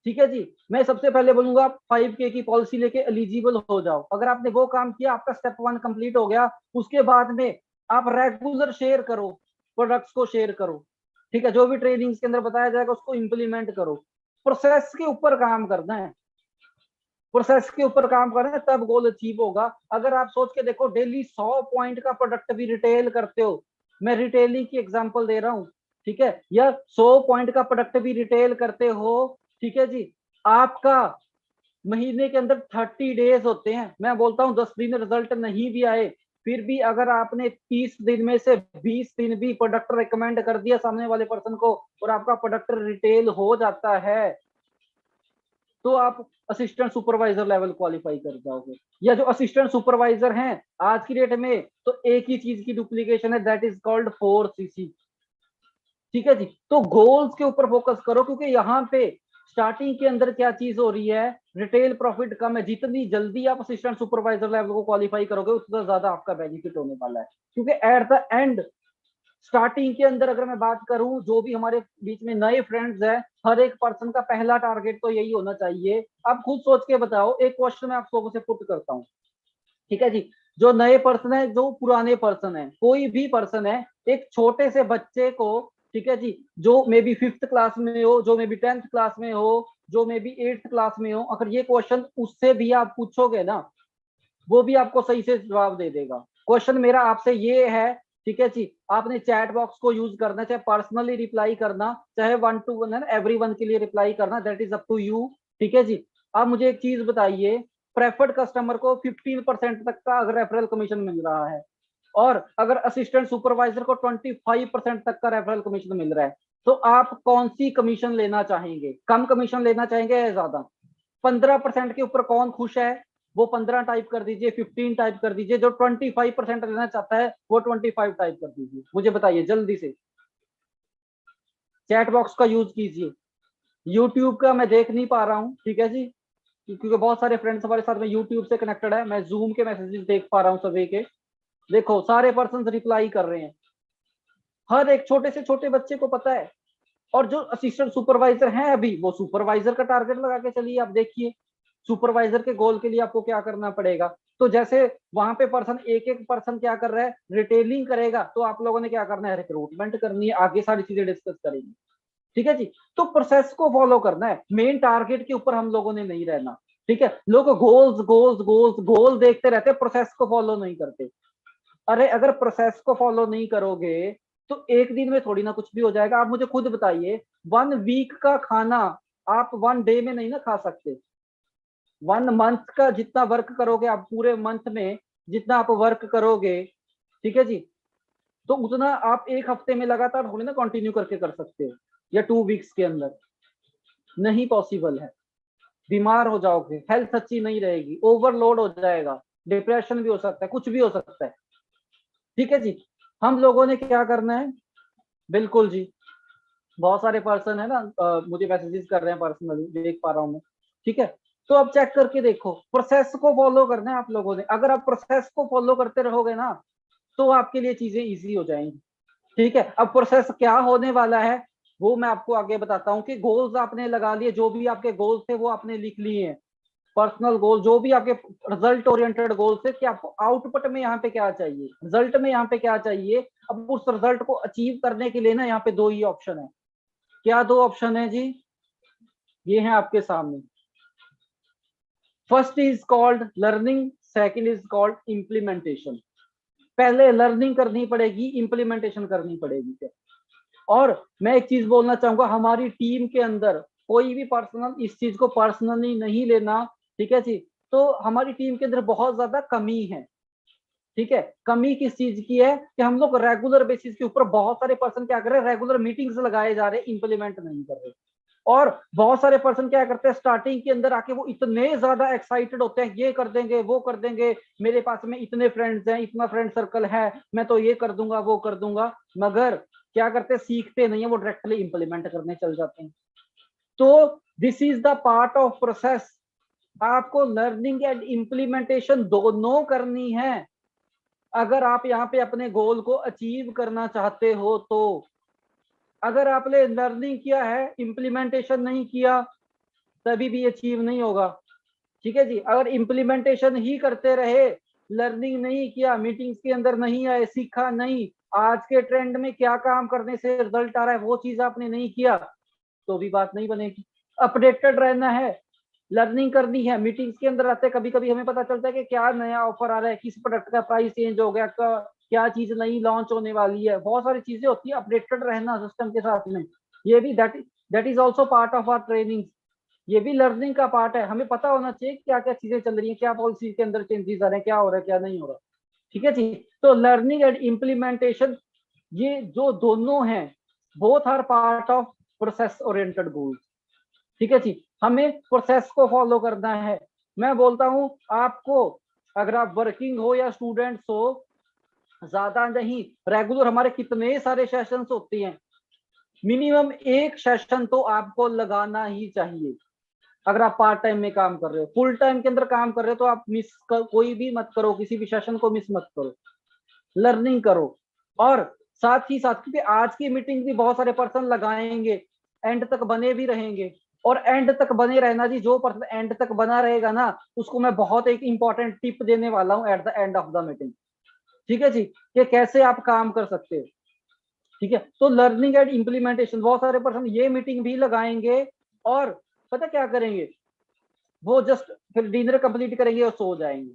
ठीक है जी, मैं सबसे पहले बोलूंगा 5K की पॉलिसी लेके एलिजिबल हो जाओ। अगर आपने वो काम किया, आपका स्टेप 1 कंप्लीट हो गया। उसके बाद में आप रेगुलर शेयर करो, प्रोडक्ट्स को शेयर करो, ठीक है, जो भी ट्रेनिंग्स के अंदर बताया जाएगा उसको इंप्लीमेंट करो। प्रोसेस के ऊपर काम करना है, प्रोसेस के ऊपर काम करना है, तब गोल अचीव होगा। अगर आप सोच के देखो डेली 100 पॉइंट का प्रोडक्ट भी रिटेल करते हो, मैं रिटेलिंग की एग्जांपल दे रहा हूँ, ठीक है, या 100 पॉइंट का प्रोडक्ट भी रिटेल करते हो, ठीक है जी, आपका महीने के अंदर 30 डेज होते हैं। मैं बोलता हूँ 10 दिन रिजल्ट नहीं भी आए, फिर भी अगर आपने 30 दिन में से 20 दिन भी प्रोडक्ट रिकमेंड कर दिया सामने वाले पर्सन को और आपका प्रोडक्ट रिटेल हो जाता है, तो आप असिस्टेंट सुपरवाइजर लेवल क्वालिफाई कर जाओगे। या जो असिस्टेंट सुपरवाइजर हैं आज की डेट में, तो एक ही चीज की डुप्लीकेशन है, दैट इज कॉल्ड 4CC, ठीक है जी। तो गोल्स के ऊपर फोकस करो, क्योंकि यहाँ पे स्टार्टिंग के अंदर क्या चीज हो रही है, रिटेल प्रॉफिट कम है। जितनी जल्दी आप असिस्टेंट सुपरवाइजर लेवल को क्वालिफाई करोगे उतना ज्यादा आपका बेनिफिट होने वाला है, क्योंकि एट द एंड स्टार्टिंग के अंदर अगर मैं बात करूं, जो भी हमारे बीच में नए फ्रेंड्स हैं, हर एक पर्सन का पहला टारगेट तो यही होना चाहिए। आप खुद सोच के बताओ, एक क्वेश्चन मैं आप लोगों से पुट करता हूँ, ठीक है जी। जो नए पर्सन है, जो पुराने पर्सन है, कोई भी पर्सन है, एक छोटे से बच्चे को, ठीक है जी, जो मे बी 5th क्लास में हो, जो मे बी 10th क्लास में हो, जो मे बी 8th क्लास में हो, अगर ये क्वेश्चन उससे भी आप पूछोगे ना, वो भी आपको सही से जवाब दे देगा। क्वेश्चन मेरा आपसे ये है, ठीक है जी, आपने चैट बॉक्स को यूज करना, चाहे पर्सनली रिप्लाई करना, चाहे 1 to 1 है एवरीवन के लिए रिप्लाई करना, that is up to you, ठीक है जी। आप मुझे एक चीज बताइए, प्रेफर्ड कस्टमर को 15% तक का अगर रेफरल कमीशन मिल रहा है, और अगर असिस्टेंट सुपरवाइजर को 25% तक का रेफरल कमीशन मिल रहा है, तो आप कौन सी कमीशन लेना चाहेंगे? कम कमीशन लेना चाहेंगे या ज्यादा? 15% के ऊपर कौन खुश है? वो 15 टाइप कर दीजिए, 15 टाइप कर दीजिए। जो 25% लेना चाहता है वो 25 टाइप कर दीजिए। मुझे बताइए जल्दी से, चैट बॉक्स का यूज कीजिए। यूट्यूब का मैं देख नहीं पा रहा हूँ, ठीक है जी, क्योंकि बहुत सारे फ्रेंड्स हमारे साथ में यूट्यूब से कनेक्टेड है, मैं जूम के मैसेजेस देख पा रहा हूँ सभी के। देखो सारे पर्सन रिप्लाई कर रहे हैं, हर एक छोटे से छोटे बच्चे को पता है। और जो असिस्टेंट सुपरवाइजर हैं अभी, वो सुपरवाइजर का टारगेट लगा के चलिए। आप देखिए सुपरवाइजर के गोल के लिए आपको क्या करना पड़ेगा। तो जैसे वहां पे पर्सन, एक एक पर्सन क्या कर रहा है, रिटेलिंग करेगा, तो आप लोगों ने क्या करना है, रिक्रूटमेंट करनी है, आगे सारी चीजें डिस्कस करेंगे, ठीक है जी। तो प्रोसेस को फॉलो करना है, मेन टारगेट के ऊपर हम लोगों ने नहीं रहना, ठीक है। लोग गोल्स गोल्स गोल्स गोल देखते रहते, प्रोसेस को फॉलो नहीं करते। अरे अगर प्रोसेस को फॉलो नहीं करोगे तो एक दिन में थोड़ी ना कुछ भी हो जाएगा। आप मुझे खुद बताइए, 1 वीक का खाना आप 1 डे में नहीं ना खा सकते। 1 मंथ का जितना वर्क करोगे आप, पूरे मंथ में जितना आप वर्क करोगे, ठीक है जी, तो उतना आप एक हफ्ते में लगातार थोड़ी ना कंटिन्यू करके कर सकते हो, या 2 वीक्स के अंदर। नहीं पॉसिबल है, बीमार हो जाओगे, हेल्थ अच्छी नहीं रहेगी, ओवरलोड हो जाएगा। डिप्रेशन भी हो सकता है, कुछ भी हो सकता है। ठीक है जी। हम लोगों ने क्या करना है, बिल्कुल जी, बहुत सारे पर्सन है ना, मुझे मैसेजेस कर रहे हैं पर्सनली, देख पा रहा हूँ मैं। ठीक है, तो अब चेक करके देखो, प्रोसेस को फॉलो करना है आप लोगों ने। अगर आप प्रोसेस को फॉलो करते रहोगे ना, तो आपके लिए चीजें इजी हो जाएंगी। ठीक है, अब प्रोसेस क्या होने वाला है वो मैं आपको आगे बताता हूँ। कि गोल्स आपने लगा लिए, जो भी आपके गोल्स थे वो आपने लिख लिए हैं, पर्सनल गोल, जो भी आपके रिजल्ट ओरिएंटेड गोल थे, कि आपको आउटपुट में यहाँ पे क्या चाहिए, रिजल्ट में यहाँ पे क्या चाहिए। अब उस रिजल्ट को अचीव करने के लिए ना यहाँ पे दो ही ऑप्शन है। क्या दो ऑप्शन है जी, ये है आपके सामने। First is called learning, second is called implementation. पहले लर्निंग करनी पड़ेगी, इम्प्लीमेंटेशन करनी पड़ेगी। और मैं एक चीज बोलना चाहूंगा, हमारी टीम के अंदर कोई भी पर्सनल इस चीज को पर्सनली नहीं लेना। ठीक है जी, तो हमारी टीम के अंदर बहुत ज्यादा कमी है। ठीक है, कमी किस चीज की है कि हम लोग रेगुलर बेसिस के ऊपर बहुत सारे पर्सन क्या कर रहे हैं, रेगुलर मीटिंग्स लगाए जा रहे हैं, इंप्लीमेंट नहीं कर रहे। और बहुत सारे पर्सन क्या करते हैं, स्टार्टिंग के अंदर आके वो इतने ज्यादा एक्साइटेड होते हैं, ये कर देंगे वो कर देंगे, मेरे पास में इतने फ्रेंड्स हैं, इतना फ्रेंड सर्कल है, मैं तो ये कर दूंगा वो कर दूंगा। मगर क्या करते, सीखते नहीं है, वो डायरेक्टली इंप्लीमेंट करने चल जाते हैं। तो this is the part of process. आपको लर्निंग एंड इम्प्लीमेंटेशन दोनों करनी है अगर आप यहाँ पे अपने गोल को अचीव करना चाहते हो। तो अगर आपने लर्निंग किया है, इम्प्लीमेंटेशन नहीं किया, तभी भी अचीव नहीं होगा। ठीक है जी, अगर इम्प्लीमेंटेशन ही करते रहे, लर्निंग नहीं किया, मीटिंग्स के अंदर नहीं आए, सीखा नहीं, आज के ट्रेंड में क्या काम करने से रिजल्ट आ रहा है वो चीज आपने नहीं किया, तो भी बात नहीं बनेगी। अपडेटेड रहना है, लर्निंग करनी है। मीटिंग्स के अंदर आते कभी कभी हमें पता चलता है कि क्या नया ऑफर आ रहा है, किस प्रोडक्ट का प्राइस चेंज हो गया, क्या चीज नई लॉन्च होने वाली है, बहुत सारी चीजें होती है। अपडेटेड रहना सिस्टम के साथ में, ये भी that is also part of our training. ये भी लर्निंग का पार्ट है। हमें पता होना चाहिए क्या क्या चीजें चल रही है, क्या पॉलिसी के अंदर चेंजेस आ रहे हैं, क्या हो रहा है क्या नहीं हो रहा। ठीक है जी, तो लर्निंग एंड इम्प्लीमेंटेशन, ये जो दोनों हैं, both are part of process oriented goals. ठीक है जी, हमें प्रोसेस को फॉलो करना है। मैं बोलता हूं आपको, अगर आप वर्किंग हो या स्टूडेंट्स हो, ज्यादा नहीं, रेगुलर हमारे कितने सारे सेशंस होते हैं, मिनिमम एक सेशन तो आपको लगाना ही चाहिए। अगर आप पार्ट टाइम में काम कर रहे हो, फुल टाइम के अंदर काम कर रहे हो, तो आप कोई भी मत करो, किसी भी सेशन को मिस मत करो, लर्निंग करो। और साथ ही साथ, क्योंकि आज की मीटिंग भी बहुत सारे पर्सन लगाएंगे, एंड तक बने भी रहेंगे। और एंड तक बने रहना जी, जो पर्सन एंड तक बना रहेगा ना, उसको मैं बहुत एक इंपॉर्टेंट टिप देने वाला हूं at the end of the meeting. ठीक है जी, कि कैसे आप काम कर सकते हो। ठीक है, तो लर्निंग एंड इम्प्लीमेंटेशन, बहुत सारे पर्सन ये मीटिंग भी लगाएंगे और पता क्या करेंगे, वो जस्ट फिर डिनर कंप्लीट करेंगे और सो जाएंगे।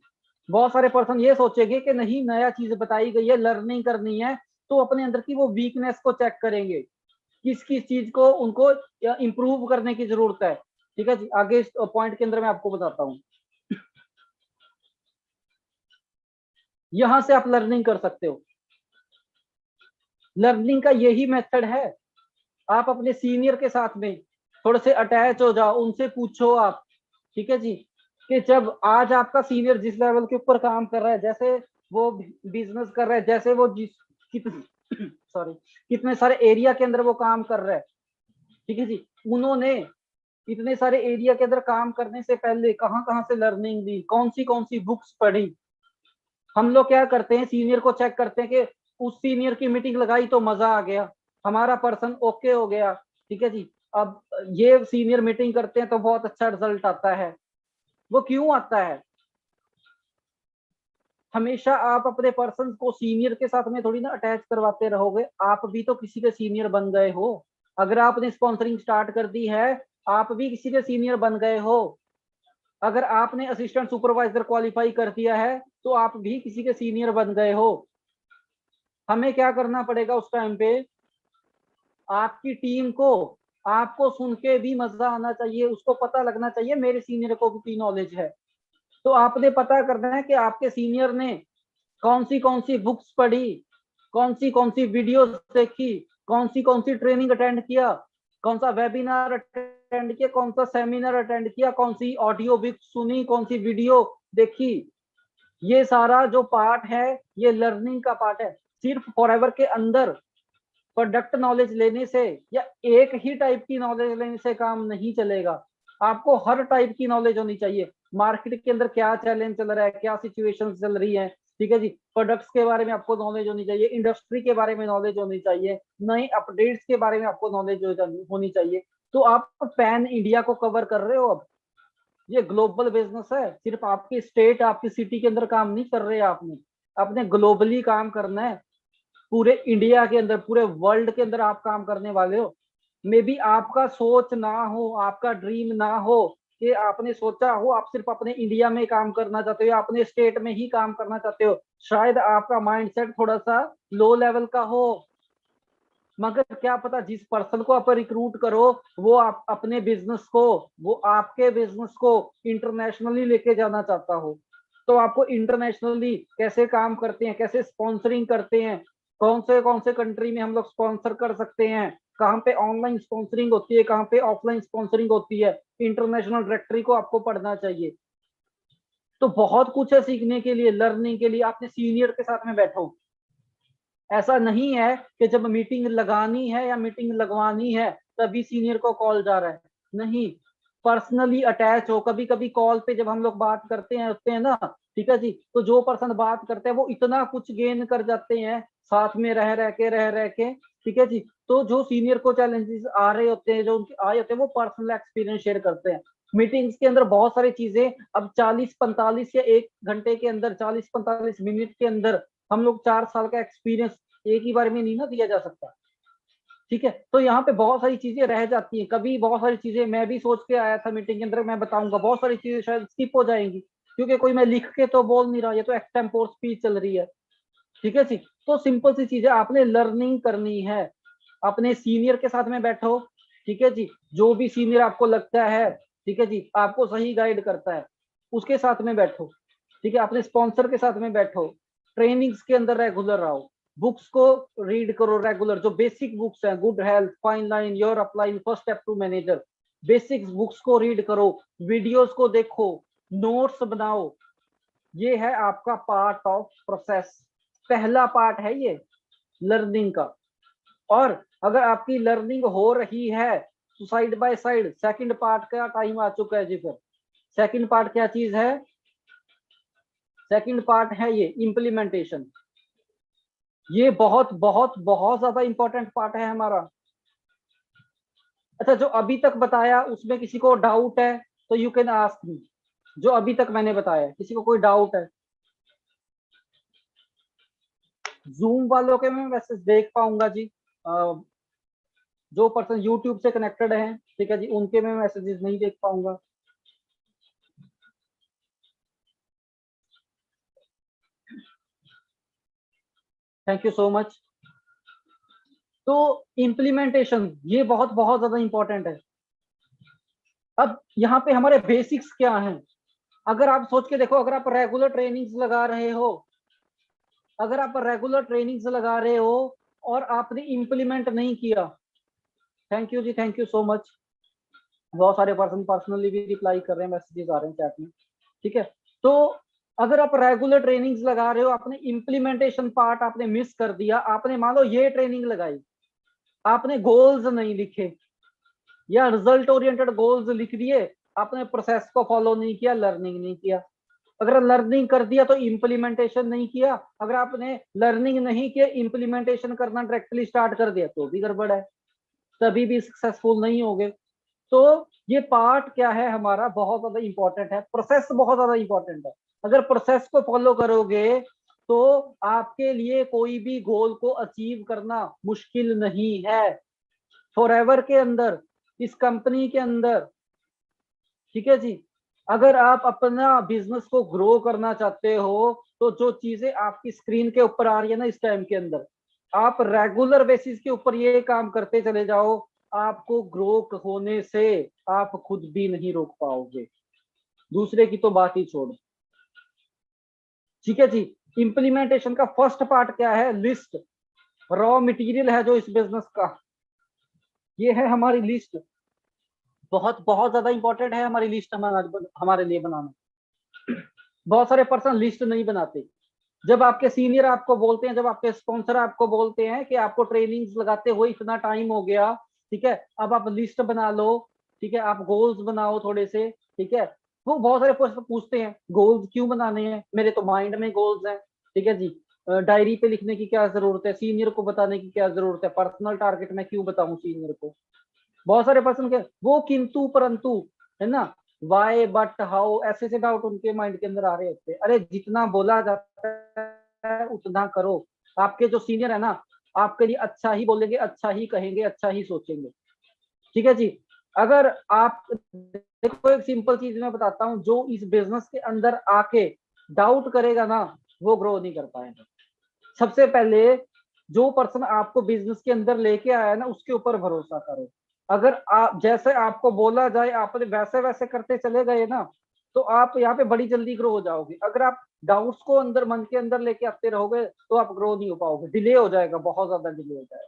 बहुत सारे पर्सन ये सोचेंगे कि नहीं, नया चीज बताई गई है, लर्निंग करनी है, तो अपने अंदर की वो वीकनेस को चेक करेंगे, किस किस चीज को उनको इंप्रूव करने की जरूरत है। ठीक है जी, आगे इस पॉइंट के अंदर मैं आपको बताता हूँ। यहां से आप लर्निंग कर सकते हो। लर्निंग का यही मेथड है। आप अपने सीनियर के साथ में थोड़े से अटैच हो जाओ, उनसे पूछो आप। ठीक है जी, कि जब आज आपका सीनियर जिस लेवल के ऊपर काम कर रहा है, जैसे वो बिजनेस कर रहा है, जैसे वो जिस कितने सॉरी कितने सारे एरिया के अंदर वो काम कर रहा है। ठीक है जी, उन्होंने इतने सारे एरिया के अंदर काम करने से पहले कहाँ कहाँ से लर्निंग ली, कौन सी बुक्स पढ़ी। हम लोग क्या करते हैं, सीनियर को चेक करते हैं कि उस सीनियर की मीटिंग लगाई तो मजा आ गया, हमारा पर्सन ओके हो गया। ठीक है जी, अब ये सीनियर मीटिंग करते हैं तो बहुत अच्छा रिजल्ट आता है। वो क्यों आता है, हमेशा आप अपने पर्सन को सीनियर के साथ में थोड़ी ना अटैच करवाते रहोगे, आप भी तो किसी के सीनियर बन गए हो। अगर आपने स्पॉन्सरिंग स्टार्ट कर दी है, आप भी किसी के सीनियर बन गए हो। अगर आपने असिस्टेंट सुपरवाइजर क्वालिफाई कर दिया है, तो आप भी किसी के सीनियर बन गए हो। हमें क्या करना पड़ेगा उस टाइम पे, आपकी टीम को आपको सुन के भी मजा आना चाहिए, उसको पता लगना चाहिए मेरे सीनियर को भी नॉलेज है। तो आपने पता करना है कि आपके सीनियर ने कौन सी बुक्स पढ़ी, कौन सी वीडियोस देखी, कौन सी ट्रेनिंग अटेंड किया, कौन सा वेबिनार अटेंड किया, कौन सा सेमिनार अटेंड किया, कौन सी ऑडियो बुक सुनी, कौन सी वीडियो देखी। ये सारा जो पार्ट है ये लर्निंग का पार्ट है। सिर्फ फॉरएवर के अंदर प्रोडक्ट नॉलेज लेने से या एक ही टाइप की नॉलेज लेने से काम नहीं चलेगा। आपको हर टाइप की नॉलेज होनी चाहिए। मार्केट के अंदर क्या चैलेंज चल रहा है, क्या सिचुएशन चल रही है, ठीक है जी, प्रोडक्ट्स के बारे में आपको नॉलेज होनी चाहिए, इंडस्ट्री के बारे में नॉलेज होनी चाहिए, नए अपडेट्स के बारे में आपको नॉलेज होनी चाहिए। तो आप पैन इंडिया को कवर कर रहे हो। अब ये ग्लोबल बिजनेस है, सिर्फ आपकी स्टेट आपकी सिटी के अंदर काम नहीं कर रहे आपने, आपने ग्लोबली काम करना है। पूरे इंडिया के अंदर, पूरे वर्ल्ड के अंदर आप काम करने वाले हो। मे बी आपका सोच ना हो, आपका ड्रीम ना हो कि आपने सोचा हो आप सिर्फ अपने इंडिया में काम करना चाहते हो या अपने स्टेट में ही काम करना चाहते हो। शायद आपका माइंडसेट थोड़ा सा लो लेवल का हो, मगर क्या पता जिस पर्सन को आप रिक्रूट करो वो आप अपने बिजनेस को, वो आपके बिजनेस को इंटरनेशनली लेके जाना चाहता हो। तो आपको इंटरनेशनली कैसे काम करते हैं, कैसे स्पॉन्सरिंग करते हैं, कौन से कंट्री में हम लोग स्पॉन्सर कर सकते हैं, कहाँ पे ऑनलाइन स्पॉन्सरिंग होती है, कहाँ पे ऑफलाइन स्पॉन्सरिंग होती है, इंटरनेशनल डायरेक्टरी को आपको पढ़ना चाहिए। तो बहुत कुछ है सीखने के लिए, लर्निंग के लिए। आपने सीनियर के साथ में बैठो। ऐसा नहीं है कि जब मीटिंग लगानी है या मीटिंग लगवानी है तभी सीनियर को कॉल जा रहा है। नहीं, पर्सनली अटैच हो। कभी कभी कॉल पे जब हम लोग बात करते हैं होते हैं ना, ठीक है जी, तो जो पर्सन बात करते हैं वो इतना कुछ गेन कर जाते हैं साथ में रह के, ठीक है जी। तो जो सीनियर को चैलेंजेस आ रहे होते हैं, जो उनके आए होते हैं, वो पर्सनल एक्सपीरियंस शेयर करते हैं। मीटिंग्स के अंदर बहुत सारी चीजें अब 40-45 या 1 घंटे के अंदर, 40-45 मिनट के अंदर हम लोग 4 साल का एक्सपीरियंस एक ही बार में नहीं ना दिया जा सकता, ठीक है। तो यहाँ पे बहुत सारी चीजें रह जाती हैं। कभी बहुत सारी चीजें मैं भी सोच के आया था मीटिंग के अंदर, मैं बताऊंगा, बहुत सारी चीजें शायद स्किप हो जाएंगी क्योंकि कोई मैं लिख के तो बोल नहीं रहा, ये तो एक्सटेम्पोर स्पीच चल रही है, ठीक है जी। तो सिंपल सी चीजें आपने लर्निंग करनी है। अपने सीनियर के साथ में बैठो, ठीक है जी। जो भी सीनियर आपको लगता है, ठीक है जी, आपको सही गाइड करता है, उसके साथ में बैठो, ठीक है। अपने स्पॉन्सर के साथ में बैठो। ट्रेनिंग्स के अंदर रेगुलर आओ। बुक्स को रीड करो रेगुलर, जो बेसिक बुक्स हैं, good health, fine line, your upline, first step to manager, basics books को रीड करो, वीडियोस को देखो, नोट्स बनाओ। ये है आपका पार्ट ऑफ प्रोसेस। पहला पार्ट है ये लर्निंग का। और अगर आपकी लर्निंग हो रही है तो side by side second part का टाइम आ चुका है जी। फिर सेकंड पार्ट क्या चीज है? सेकंड पार्ट है ये इम्प्लीमेंटेशन। ये बहुत बहुत बहुत ज्यादा इंपॉर्टेंट पार्ट है हमारा। अच्छा, जो अभी तक बताया उसमें किसी को डाउट है तो यू कैन आस्क मी। जो अभी तक मैंने बताया, किसी को कोई डाउट है? जूम वालों के मैं मैसेज देख पाऊंगा जी। जो पर्सन यूट्यूब से कनेक्टेड है, ठीक है जी, उनके मैं मैसेजेस नहीं देख पाऊंगा। Thank you so much. तो इम्प्लीमेंटेशन ये बहुत बहुत ज्यादा इंपॉर्टेंट है। अब यहाँ पे हमारे बेसिक्स क्या हैं? अगर आप सोच के देखो, अगर आप रेगुलर ट्रेनिंग्स लगा रहे हो, अगर आप रेगुलर ट्रेनिंग्स लगा रहे हो और आपने इम्प्लीमेंट नहीं किया, थैंक यू जी, थैंक यू सो मच। बहुत सारे पर्सन पर्सनली भी रिप्लाई कर रहे हैं, मैसेजेस आ रहे हैं चैट में, ठीक है। तो अगर आप रेगुलर ट्रेनिंग्स लगा रहे हो, आपने इम्प्लीमेंटेशन पार्ट आपने मिस कर दिया, आपने मान लो ये ट्रेनिंग लगाई, आपने गोल्स नहीं लिखे या रिजल्ट ओरिएंटेड गोल्स लिख दिए, आपने प्रोसेस को फॉलो नहीं किया, लर्निंग नहीं किया। अगर लर्निंग कर दिया तो इम्प्लीमेंटेशन नहीं किया, अगर आपने लर्निंग नहीं किया इम्प्लीमेंटेशन करना डायरेक्टली स्टार्ट कर दिया तो भी गड़बड़ है, तभी भी सक्सेसफुल नहीं होगे। तो ये पार्ट क्या है हमारा, बहुत ज्यादा इंपॉर्टेंट है। प्रोसेस बहुत ज्यादा इंपॉर्टेंट है। अगर प्रोसेस को फॉलो करोगे तो आपके लिए कोई भी गोल को अचीव करना मुश्किल नहीं है। फॉरएवर के अंदर, इस कंपनी के अंदर, ठीक है जी, अगर आप अपना बिजनेस को ग्रो करना चाहते हो तो जो चीजें आपकी स्क्रीन के ऊपर आ रही है ना इस टाइम के अंदर, आप रेगुलर बेसिस के ऊपर ये काम करते चले जाओ, आपको ग्रो होने से आप खुद भी नहीं रोक पाओगे, दूसरे की तो बात ही छोड़, ठीक है जी। इंप्लीमेंटेशन का फर्स्ट पार्ट क्या है? लिस्ट। रॉ मटेरियल है जो इस बिजनेस का, ये है हमारी लिस्ट। बहुत बहुत ज्यादा इंपॉर्टेंट है हमारी लिस्ट हमारे लिए बनाना। बहुत सारे पर्सन लिस्ट नहीं बनाते। जब आपके सीनियर आपको बोलते हैं, जब आपके स्पॉन्सर आपको बोलते हैं कि आपको ट्रेनिंग्स लगाते हुए इतना टाइम हो गया, ठीक है, अब आप लिस्ट बना लो, ठीक है, आप गोल्स बनाओ थोड़े से, ठीक है, वो बहुत सारे प्रश्न पूछते हैं, गोल्स क्यों बनाने हैं, मेरे तो माइंड में गोल्स हैं, ठीक है जी, डायरी पे लिखने की क्या जरूरत है, सीनियर को बताने की क्या जरूरत है, पर्सनल टारगेट मैं क्यों बताऊं सीनियर को। बहुत सारे पर्सन के वो किंतु परंतु, है ना, वाई बट हाउ, ऐसे से डाउट उनके माइंड के अंदर आ रहे होते हैं। अरे जितना बोला जाता है उतना करो। आपके जो सीनियर है ना, आपके लिए अच्छा ही बोलेंगे, अच्छा ही कहेंगे, अच्छा ही सोचेंगे, ठीक है जी। अगर आप देखो, एक सिंपल चीज मैं बताता हूँ, जो इस बिजनेस के अंदर आके डाउट करेगा ना, वो ग्रो नहीं कर पाएगा। सबसे पहले जो पर्सन आपको बिजनेस के अंदर लेके आया है ना, उसके ऊपर भरोसा करो। अगर आप जैसे आपको बोला जाए आपने वैसे वैसे करते चले गए ना, तो आप यहाँ पे बड़ी जल्दी ग्रो हो जाओगे। अगर आप डाउट्स को अंदर मन के अंदर लेके आते रहोगे तो आप ग्रो नहीं हो पाओगे, डिले हो जाएगा, बहुत ज्यादा डिले हो जाएगा,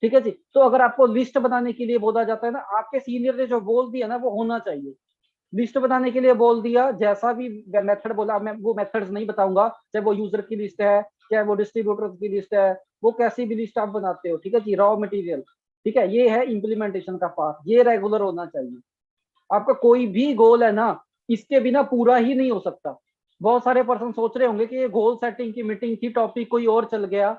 ठीक है जी। तो अगर आपको लिस्ट बनाने के लिए बोला जाता है ना, आपके सीनियर ने जो बोल दिया ना वो होना चाहिए। लिस्ट बनाने के लिए बोल दिया, जैसा भी मेथड बोला, मैं वो मेथड्स नहीं बताऊंगा, चाहे वो यूजर की लिस्ट है, चाहे वो डिस्ट्रीब्यूटर की लिस्ट है, वो कैसी भी लिस्ट आप बनाते हो, ठीक है जी, रॉ मटेरियल, ठीक है, ये है इम्प्लीमेंटेशन का पार्ट, ये रेगुलर होना चाहिए। आपका कोई भी गोल है ना, इसके बिना पूरा ही नहीं हो सकता। बहुत सारे पर्सन सोच रहे होंगे कि ये गोल सेटिंग की मीटिंग थी, टॉपिक कोई और चल गया,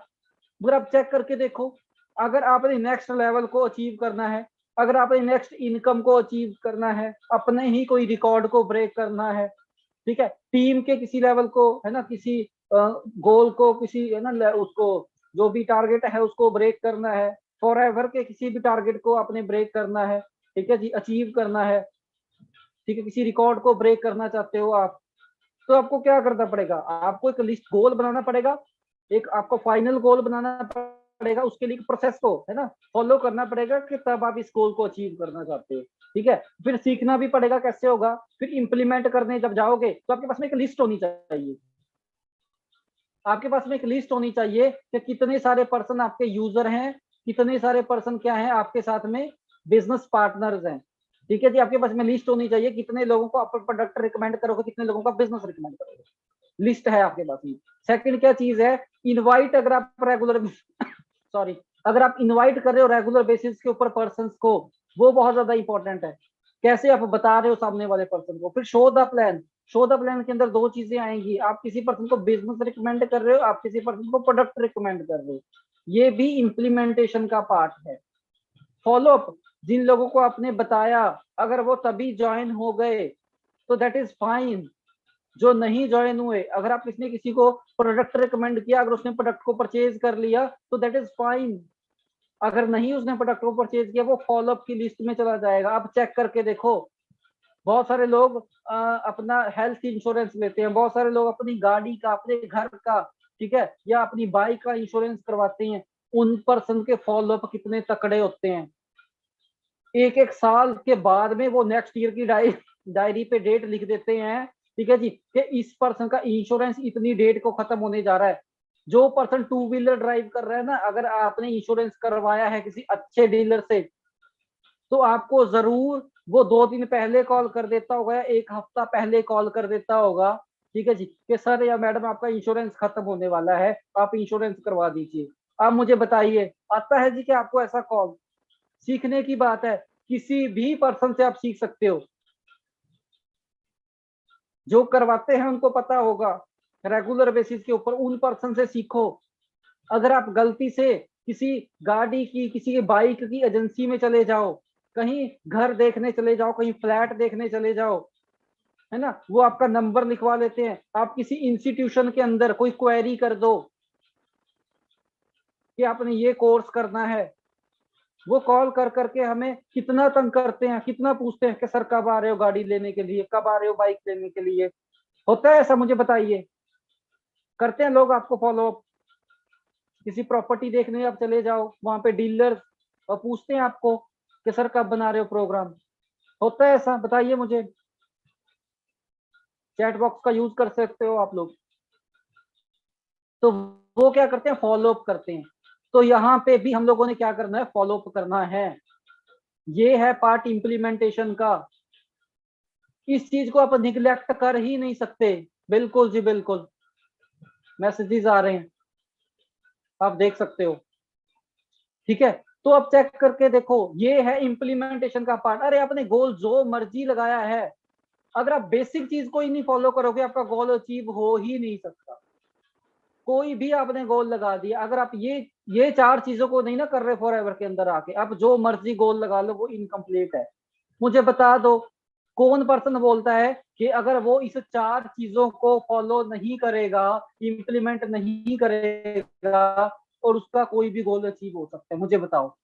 मगर आप चेक करके देखो, अगर आपने नेक्स्ट लेवल को अचीव करना है, अगर आपने नेक्स्ट इनकम को अचीव करना है, अपने ही कोई रिकॉर्ड को ब्रेक करना है, ठीक है, टीम के किसी लेवल को, है ना, किसी गोल को, किसी, है ना, उसको जो भी टारगेट है उसको ब्रेक करना है, फॉर एवर के किसी भी टारगेट को आपने ब्रेक करना है, ठीक है जी, अचीव करना है, ठीक है, किसी रिकॉर्ड को ब्रेक करना चाहते हो आप, तो आपको क्या करना पड़ेगा, आपको एक लिस्ट गोल बनाना पड़ेगा, एक आपको फाइनल गोल बनाना पड़ेगा, उसके लिए प्रोसेस को, है ना, फॉलो करना पड़ेगा कि तब आप इस गोल को अचीव करना चाहते हो, ठीक है। फिर सीखना भी पड़ेगा कैसे होगा, फिर इंप्लीमेंट करने जब जाओगे तो आपके पास में एक लिस्ट होनी चाहिए, आपके पास में एक लिस्ट होनी चाहिए कि कितने सारे पर्सन आपके यूजर हैं, कितने सारे पर्सन क्या है आपके साथ में बिजनेस पार्टनर्स हैं, ठीक है जी। आपके पास में लिस्ट होनी चाहिए, कितने लोगों को आप प्रोडक्ट रिकमेंड करोगे, कितने लोगों का बिजनेस रिकमेंड करोगे, लिस्ट है आपके पास में। सेकंड क्या चीज है, इनवाइट, अगर आप रेगुलर सॉरी, अगर आप इनवाइट कर रहे हो रेगुलर बेसिस के ऊपर पर्सन को, वो बहुत ज्यादा इंपॉर्टेंट है, कैसे आप बता रहे हो सामने वाले पर्सन को। फिर show the plan, show the plan के अंदर दो चीजें आएंगी, आप किसी पर्सन को बिजनेस रिकमेंड कर रहे हो, आप किसी पर्सन को प्रोडक्ट रिकमेंड कर रहे हो, ये भी इंप्लीमेंटेशन का पार्ट है। फॉलो अप, जिन लोगों को आपने बताया अगर वो तभी ज्वाइन हो गए तो दैट इज फाइन, जो नहीं ज्वाइन हुए, अगर आप किसी ने किसी को प्रोडक्ट रिकमेंड किया, अगर उसने प्रोडक्ट को परचेज कर लिया तो दैट इज फाइन, अगर नहीं उसने प्रोडक्ट को परचेज किया वो फॉलोअप की लिस्ट में चला जाएगा। आप चेक करके देखो, बहुत सारे लोग अपना हेल्थ इंश्योरेंस लेते हैं, बहुत सारे लोग अपनी गाड़ी का, अपने घर का, ठीक है, या अपनी बाइक का इंश्योरेंस करवाते हैं, उन पर्सन के फॉलोअप कितने तकड़े होते हैं, एक एक साल के बाद में वो नेक्स्ट ईयर की डायरी पे डेट लिख देते हैं, ठीक है जी, कि इस पर्सन का इंश्योरेंस इतनी डेट को खत्म होने जा रहा है। जो पर्सन टू व्हीलर ड्राइव कर रहा है ना, अगर आपने इंश्योरेंस करवाया है किसी अच्छे डीलर से, तो आपको जरूर वो 2 दिन पहले कॉल कर देता होगा या एक हफ्ता पहले कॉल कर देता होगा, ठीक है जी, कि सर या मैडम आपका इंश्योरेंस खत्म होने वाला है, आप इंश्योरेंस करवा दीजिए। आप मुझे बताइए, आता है जी कि आपको ऐसा कॉल? सीखने की बात है, किसी भी पर्सन से आप सीख सकते हो, जो करवाते हैं उनको पता होगा, रेगुलर बेसिस के ऊपर उन पर्सन से सीखो। अगर आप गलती से किसी गाड़ी की, किसी बाइक की एजेंसी में चले जाओ, कहीं घर देखने चले जाओ, कहीं फ्लैट देखने चले जाओ, है ना, वो आपका नंबर लिखवा लेते हैं, आप किसी इंस्टीट्यूशन के अंदर कोई क्वेरी कर दो कि आपने ये कोर्स करना है, वो कॉल कर करके हमें कितना तंग करते हैं, कितना पूछते हैं कि सर कब आ रहे हो गाड़ी लेने के लिए, कब आ रहे हो बाइक लेने के लिए। होता है ऐसा? मुझे बताइए, करते हैं लोग आपको फॉलो अप? किसी प्रॉपर्टी देखने आप चले जाओ, वहां पे डीलर और पूछते हैं आपको कि सर कब बना रहे हो प्रोग्राम? होता है ऐसा? बताइए मुझे। चैट बॉक्स का यूज कर सकते हो आप लोग। तो वो क्या करते हैं, फॉलो अप करते हैं। तो यहाँ पे भी हम लोगों ने क्या करना है, फॉलो अप करना है। ये है पार्ट इम्प्लीमेंटेशन का, इस चीज को आप निग्लेक्ट कर ही नहीं सकते। बिल्कुल जी बिल्कुल, मैसेजेस आ रहे हैं, आप देख सकते हो। ठीक है, तो अब चेक करके देखो, ये है इम्प्लीमेंटेशन का पार्ट। अरे आपने गोल जो मर्जी लगाया है, अगर आप बेसिक चीज को ही नहीं फॉलो करोगे, आपका गोल अचीव हो ही नहीं सकता। कोई भी आपने गोल लगा दिया, अगर आप ये चार चीजों को नहीं ना कर रहे फॉर एवर के अंदर आके, आप जो मर्जी गोल लगा लो वो इनकम्प्लीट है। मुझे बता दो, कौन पर्सन बोलता है कि अगर वो इस चार चीजों को फॉलो नहीं करेगा, इंप्लीमेंट नहीं करेगा, और उसका कोई भी गोल अचीव हो सकता है? मुझे बताओ,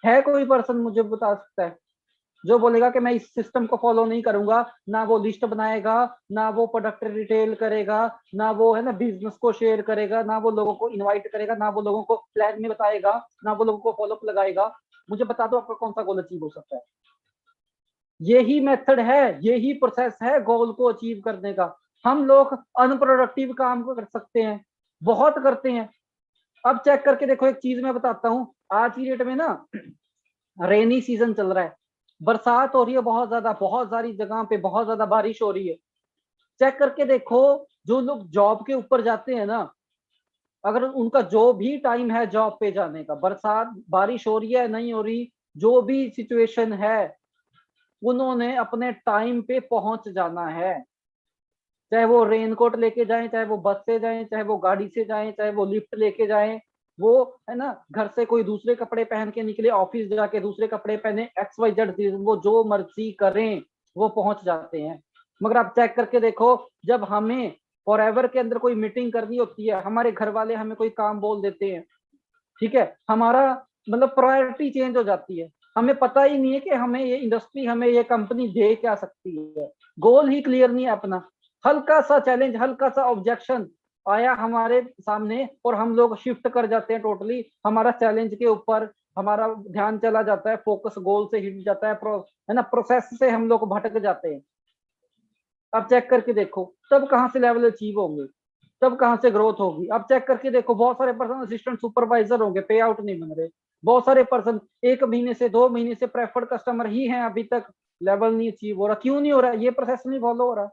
है कोई पर्सन मुझे बता सकता है जो बोलेगा कि मैं इस सिस्टम को फॉलो नहीं करूंगा? ना वो लिस्ट बनाएगा, ना वो प्रोडक्ट रिटेल करेगा, ना वो है ना बिजनेस को शेयर करेगा, ना वो लोगों को इनवाइट करेगा, ना वो लोगों को प्लान में बताएगा, ना वो लोगों को फॉलोअप लगाएगा। मुझे बता दो आपका कौन सा गोल अचीव हो सकता है? यही मेथड है, यही प्रोसेस है गोल को अचीव करने का। हम लोग अनप्रोडक्टिव काम कर सकते हैं, बहुत करते हैं। अब चेक करके देखो, एक चीज मैं बताता हूँ, आज की डेट में ना रेनी सीजन चल रहा है, बरसात हो रही है बहुत ज्यादा, बहुत सारी जगह पे बहुत ज्यादा बारिश हो रही है। चेक करके देखो, जो लोग जॉब के ऊपर जाते हैं ना, अगर उनका जो भी टाइम है जॉब पे जाने का, बरसात बारिश हो रही है नहीं हो रही, जो भी सिचुएशन है, उन्होंने अपने टाइम पे पहुंच जाना है। चाहे वो रेनकोट लेके जाएं, चाहे वो बस से जाएं, चाहे वो गाड़ी से जाएं, चाहे वो लिफ्ट लेके जाएं, वो है ना घर से कोई दूसरे कपड़े पहन के निकले, ऑफिस जाके दूसरे कपड़े पहने, एक्स वाई जेड, वो जो मर्जी करें वो पहुंच जाते हैं। मगर आप चेक करके देखो, जब हमें फॉर एवर के अंदर कोई मीटिंग करनी होती है, हमारे घर वाले हमें कोई काम बोल देते हैं, ठीक है, हमारा मतलब प्रायोरिटी चेंज हो जाती है। हमें पता ही नहीं है कि हमें ये इंडस्ट्री, हमें ये कंपनी दे क्या सकती है, गोल ही क्लियर नहीं है अपना। हल्का सा चैलेंज, हल्का सा ऑब्जेक्शन आया हमारे सामने और हम लोग शिफ्ट कर जाते हैं टोटली हमारा चैलेंज के ऊपर, हमारा ध्यान चला जाता है, फोकस गोल से हिट जाता है, है ना, प्रोसेस से हम लोग भटक जाते हैं। अब चेक करके देखो, तब कहाँ से लेवल अचीव होंगे, तब कहाँ से ग्रोथ होगी? अब चेक करके देखो, बहुत सारे पर्सन असिस्टेंट सुपरवाइजर होंगे, पे आउट नहीं बन रहे। बहुत सारे पर्सन 1 महीने से 2 महीने से प्रेफर्ड कस्टमर ही हैं, अभी तक लेवल नहीं अचीव हो रहा। क्यों नहीं हो रहा? ये प्रोसेस नहीं फॉलो हो रहा।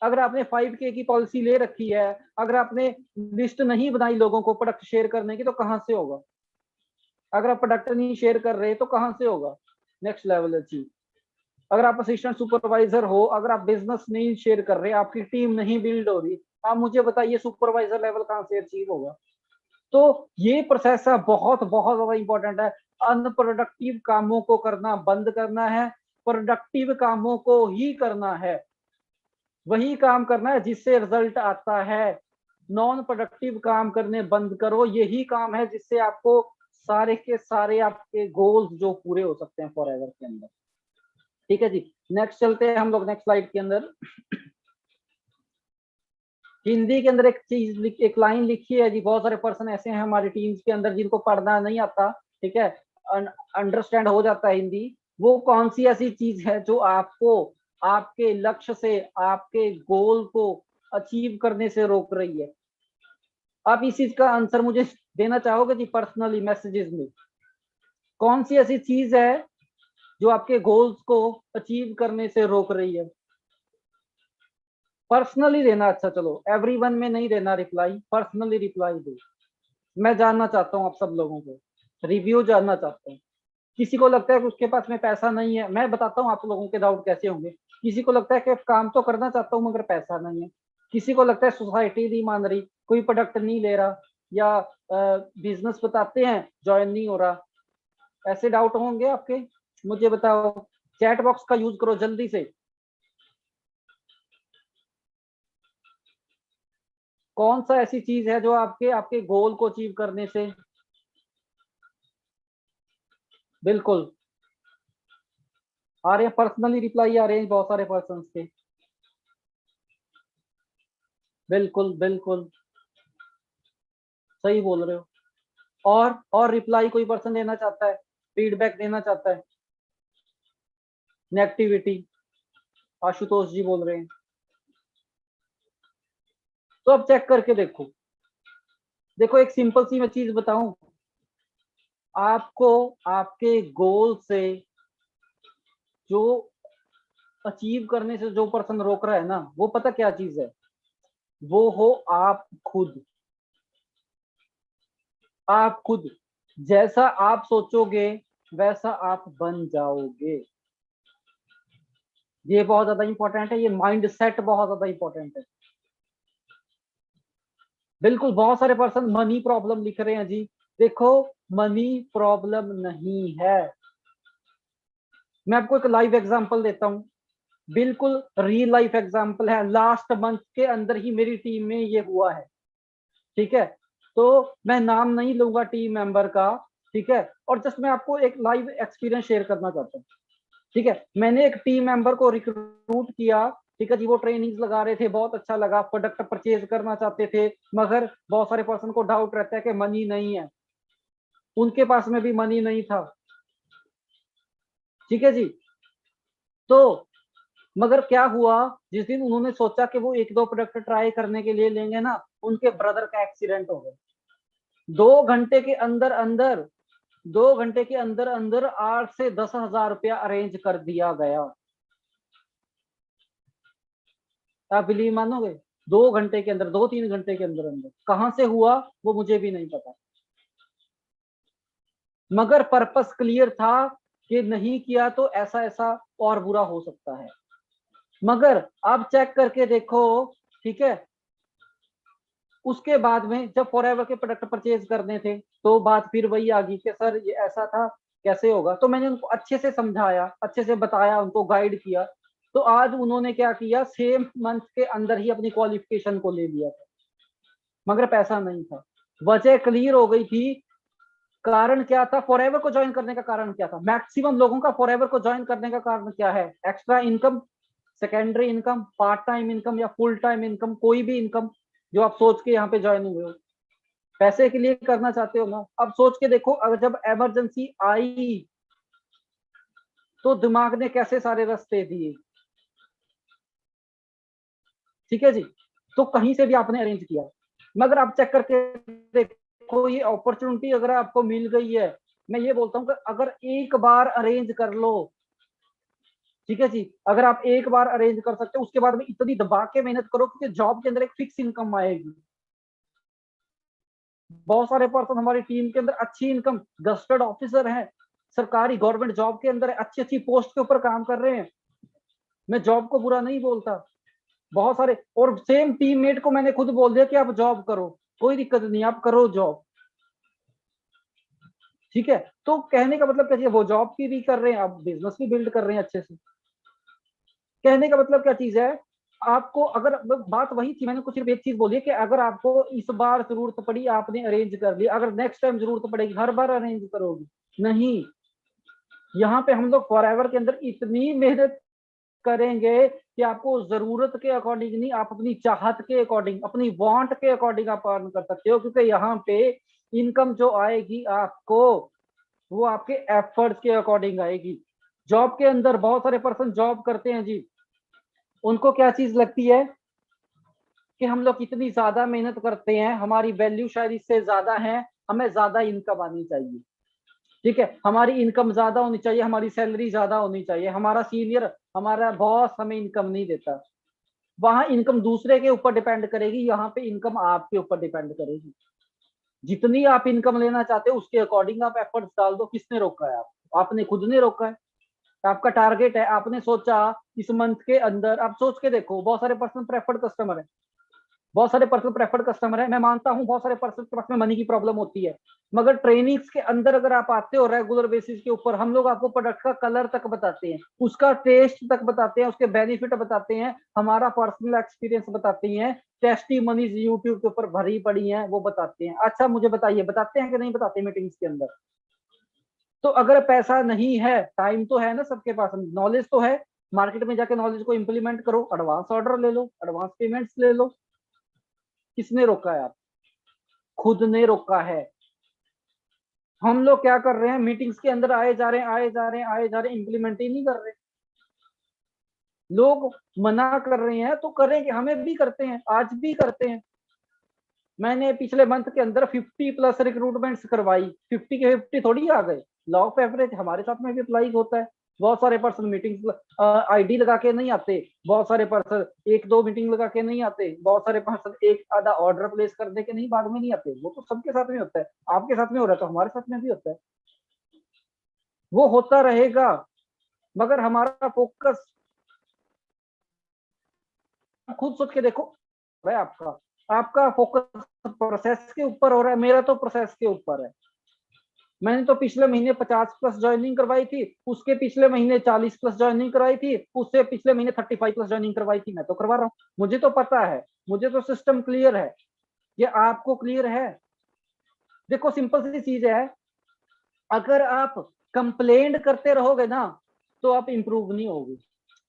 अगर आपने 5K की पॉलिसी ले रखी है, अगर आपने लिस्ट नहीं बनाई लोगों को प्रोडक्ट शेयर करने की, तो कहाँ से होगा? अगर आप प्रोडक्ट नहीं शेयर कर रहे तो कहाँ से होगा नेक्स्ट लेवल अचीव? अगर आप असिस्टेंट सुपरवाइजर हो, अगर आप बिजनेस नहीं शेयर कर रहे, आपकी टीम नहीं बिल्ड हो रही, आप मुझे बताइए सुपरवाइजर लेवल कहाँ से अचीव होगा? तो ये प्रोसेस है, बहुत बहुत ज्यादा इंपॉर्टेंट है। अनप्रोडक्टिव कामों को करना बंद करना है, प्रोडक्टिव कामों को ही करना है, वही काम करना है जिससे रिजल्ट आता है। नॉन प्रोडक्टिव काम करने बंद करो, यही काम है जिससे आपको सारे के सारे आपके गोल्स जो पूरे हो सकते हैं फॉर एवर के अंदर। ठीक है जी, नेक्स्ट चलते हैं हम लोग नेक्स्ट स्लाइड के अंदर। हिंदी के अंदर एक चीज, एक लाइन लिखी है जी, बहुत सारे पर्सन ऐसे हैं हमारी टीम्स के अंदर जिनको पढ़ना नहीं आता, ठीक है, अंडरस्टैंड हो जाता है हिंदी। वो कौन सी ऐसी चीज है जो आपको आपके लक्ष्य से, आपके गोल को अचीव करने से रोक रही है? आप इस चीज का आंसर मुझे देना चाहोगे जी पर्सनली मैसेजेस में? कौन सी ऐसी चीज है जो आपके गोल्स को अचीव करने से रोक रही है? पर्सनली देना, अच्छा चलो, एवरीवन में नहीं देना रिप्लाई, पर्सनली रिप्लाई दो। मैं जानना चाहता हूँ आप सब लोगों को, रिव्यू जानना चाहता हूँ। किसी को लगता है कि उसके पास में पैसा नहीं है, मैं बताता हूँ आप लोगों के डाउट कैसे होंगे। किसी को लगता है कि काम तो करना चाहता हूँ मगर पैसा नहीं है। किसी को लगता है सोसाइटी नहीं मान रही, कोई प्रोडक्ट नहीं ले रहा, या बिजनेस बताते हैं ज्वाइन नहीं हो रहा। ऐसे डाउट होंगे आपके, मुझे बताओ। चैट बॉक्स का यूज करो जल्दी से। कौन सा ऐसी चीज है जो आपके आपके गोल को अचीव करने से, बिल्कुल आ रहे हैं पर्सनली रिप्लाई, आ रहे हैं बहुत सारे पर्सन के। बिल्कुल बिल्कुल सही बोल रहे हो। और रिप्लाई कोई पर्सन देना चाहता है, फीडबैक देना चाहता है? नेगेटिविटी, आशुतोष जी बोल रहे हैं। तो अब चेक करके देखो, देखो एक सिंपल सी मैं चीज बताऊं, आपको आपके गोल से जो अचीव करने से जो पर्सन रोक रहा है ना, वो पता क्या चीज है, वो हो आप खुद। आप खुद जैसा आप सोचोगे वैसा आप बन जाओगे। ये बहुत ज्यादा इंपॉर्टेंट है, ये माइंड सेट बहुत ज्यादा इंपॉर्टेंट है। बिल्कुल, बहुत सारे पर्सन मनी प्रॉब्लम लिख रहे हैं जी। देखो, मनी प्रॉब्लम नहीं है। मैं आपको एक लाइव एग्जांपल देता हूँ, बिल्कुल रियल लाइफ एग्जांपल है। लास्ट मंथ के अंदर ही मेरी टीम में ये हुआ है, ठीक है। तो मैं नाम नहीं लूंगा टीम मेंबर का, ठीक है। और जस्ट मैं आपको एक लाइव एक्सपीरियंस शेयर करना चाहता हूँ, ठीक है। मैंने एक टीम मेंबर को रिक्रूट किया, ठीक है जी। वो ट्रेनिंग्स लगा रहे थे, बहुत अच्छा लगा, प्रोडक्ट परचेज करना चाहते थे, मगर बहुत सारे पर्सन को डाउट रहता है कि मनी नहीं है, उनके पास में भी मनी नहीं था, ठीक है जी। तो मगर क्या हुआ, जिस दिन उन्होंने सोचा कि वो एक दो प्रोडक्ट ट्राई करने के लिए लेंगे ना, उनके ब्रदर का एक्सीडेंट हो गया। 2 घंटे के अंदर अंदर 2 घंटे के अंदर अंदर 8 से 10 हजार रुपया अरेंज कर दिया गया। आप बिलीव मानोगे, 2 घंटे के अंदर, 2-3 घंटे के अंदर अंदर कहां से हुआ वो मुझे भी नहीं पता, मगर पर्पस क्लियर था कि नहीं किया तो ऐसा ऐसा और बुरा हो सकता है। मगर आप चेक करके देखो, ठीक है। उसके बाद में जब फॉरएवर के प्रोडक्ट परचेज करने थे, तो बात फिर वही आ गई कि सर ये ऐसा था, कैसे होगा। तो मैंने उनको अच्छे से समझाया, अच्छे से बताया, उनको गाइड किया। तो आज उन्होंने क्या किया, सेम मंथ के अंदर ही अपनी क्वालिफिकेशन को ले लिया था, मगर पैसा नहीं था। वजह क्लियर हो गई थी। कारण क्या था फॉरएवर को ज्वाइन करने का? कारण क्या था? मैक्सिमम लोगों का फॉरएवर को ज्वाइन करने का कारण क्या है? Extra income, secondary income, part time income या फुल टाइम इनकम, कोई भी इनकम जो आप सोच के यहाँ पे ज्वाइन हुए हो, पैसे के लिए करना चाहते हो ना। अब सोच के देखो, अगर जब इमरजेंसी आई तो दिमाग ने कैसे सारे रास्ते दिए, ठीक है जी। तो कहीं से भी आपने अरेंज किया, मगर आप चेक करके देखो, ये अपॉर्चुनिटी अगर आपको मिल गई है, मैं ये बोलता हूँ कि अगर एक बार अरेंज कर लो, ठीक है जी। अगर आप एक बार अरेंज कर सकते हो, उसके बाद में इतनी दबा के मेहनत करो, क्योंकि जॉब के अंदर एक फिक्स इनकम आएगी। बहुत सारे पर्सन हमारी टीम के अंदर अच्छी इनकम, गस्टेड ऑफिसर हैं, सरकारी गवर्नमेंट जॉब के अंदर अच्छी अच्छी पोस्ट के ऊपर काम कर रहे हैं। मैं जॉब को बुरा नहीं बोलता, बहुत सारे। और सेम टीममेट को मैंने खुद बोल दिया कि आप जॉब करो, कोई दिक्कत नहीं, आप करो जॉब, ठीक है। तो कहने का मतलब क्या चीज है, वो जॉब की भी कर रहे हैं, आप बिजनेस भी बिल्ड कर रहे हैं अच्छे से। कहने का मतलब क्या चीज है, आपको अगर बात वही थी, मैंने कुछ सिर्फ एक चीज बोली है कि अगर आपको इस बार जरूरत पड़ी, आपने अरेंज कर लिया, अगर नेक्स्ट टाइम जरूरत पड़ेगी, हर बार अरेंज करोगी नहीं। यहाँ पे हम लोग फॉरएवर के अंदर इतनी मेहनत करेंगे कि आपको जरूरत के अकॉर्डिंग नहीं, आप अपनी चाहत के अकॉर्डिंग, अपनी वांट के अकॉर्डिंग आप अर्न कर सकते हो। क्योंकि यहाँ पे इनकम जो आएगी आपको, वो आपके एफर्ट्स के अकॉर्डिंग आएगी। जॉब के अंदर बहुत सारे पर्सन जॉब करते हैं जी, उनको क्या चीज लगती है कि हम लोग इतनी ज्यादा मेहनत करते हैं, हमारी वैल्यू शायद इससे ज्यादा है, हमें ज्यादा इनकम आनी चाहिए, ठीक है। हमारी इनकम ज्यादा होनी चाहिए, हमारी सैलरी ज्यादा होनी चाहिए, हमारा सीनियर, हमारा बॉस हमें इनकम नहीं देता। वहां इनकम दूसरे के ऊपर डिपेंड करेगी, यहाँ पे इनकम आपके ऊपर डिपेंड करेगी। जितनी आप इनकम लेना चाहते हो उसके अकॉर्डिंग आप एफर्ट्स डाल दो। किसने रोका है? आपने खुद ने रोका है। आपका टारगेट है, आपने सोचा इस मंथ के अंदर, आप सोच के देखो। बहुत सारे पर्सन प्रेफर्ड कस्टमर है, बहुत सारे पर्सन प्रेफर्ड कस्टमर है, मैं मानता हूँ बहुत सारे पर्सन के पास में मनी की प्रॉब्लम होती है। मगर ट्रेनिंग्स के अंदर अगर आप आते हो रेगुलर बेसिस के ऊपर, हम लोग आपको प्रोडक्ट का कलर तक बताते हैं, उसका टेस्ट तक बताते हैं, उसके बेनिफिट बताते हैं, हमारा पर्सनल एक्सपीरियंस बताते हैं, टेस्टी मनीज यूट्यूब के ऊपर भरी पड़ी है, वो बताते हैं। अच्छा मुझे बताइए, बताते हैं कि नहीं बताते मीटिंग्स के अंदर? तो अगर पैसा नहीं है, टाइम तो है ना सबके पास, नॉलेज तो है, मार्केट में जाके नॉलेज को इंप्लीमेंट करो, एडवांस ऑर्डर ले लो, एडवांस पेमेंट्स ले लो। किसने रोका है? आप खुद ने रोका है। हम लोग क्या कर रहे हैं, मीटिंग्स के अंदर आए जा रहे हैं, आए जा रहे हैं, आए जा रहे हैं, इंप्लीमेंट ही नहीं कर रहे। लोग मना कर रहे हैं तो करेंगे, हमें भी करते हैं, आज भी करते हैं। मैंने पिछले मंथ के अंदर 50+ रिक्रूटमेंट्स करवाई, 50 के 50 थोड़ी आ गए, लॉ ऑफ एवरेज हमारे साथ में भी अप्लाई होता है। बहुत सारे पर्सन मीटिंग आईडी लगा के नहीं आते, बहुत सारे पर्सन एक दो मीटिंग लगा के नहीं आते, बहुत सारे पर्सन एक आधा ऑर्डर प्लेस कर दे के नहीं बाद में नहीं आते। वो तो सबके साथ में होता है, आपके साथ में हो रहा है तो हमारे साथ में भी होता है, वो होता रहेगा। मगर हमारा फोकस, खुद सोच के देखो है आपका आपका फोकस प्रोसेस के ऊपर हो रहा है, मेरा तो प्रोसेस के ऊपर है। मैंने तो पिछले महीने 50+ ज्वाइनिंग करवाई थी, उसके पिछले महीने 40+ ज्वाइनिंग करवाई थी, उससे पिछले महीने 35+ ज्वाइनिंग करवाई थी। मैं तो करवा रहा हूँ, मुझे तो पता है, मुझे तो सिस्टम क्लियर है। ये आपको क्लियर है? देखो सिंपल सी चीज है, अगर आप कंप्लेंट करते रहोगे ना तो आप इंप्रूव नहीं होगे।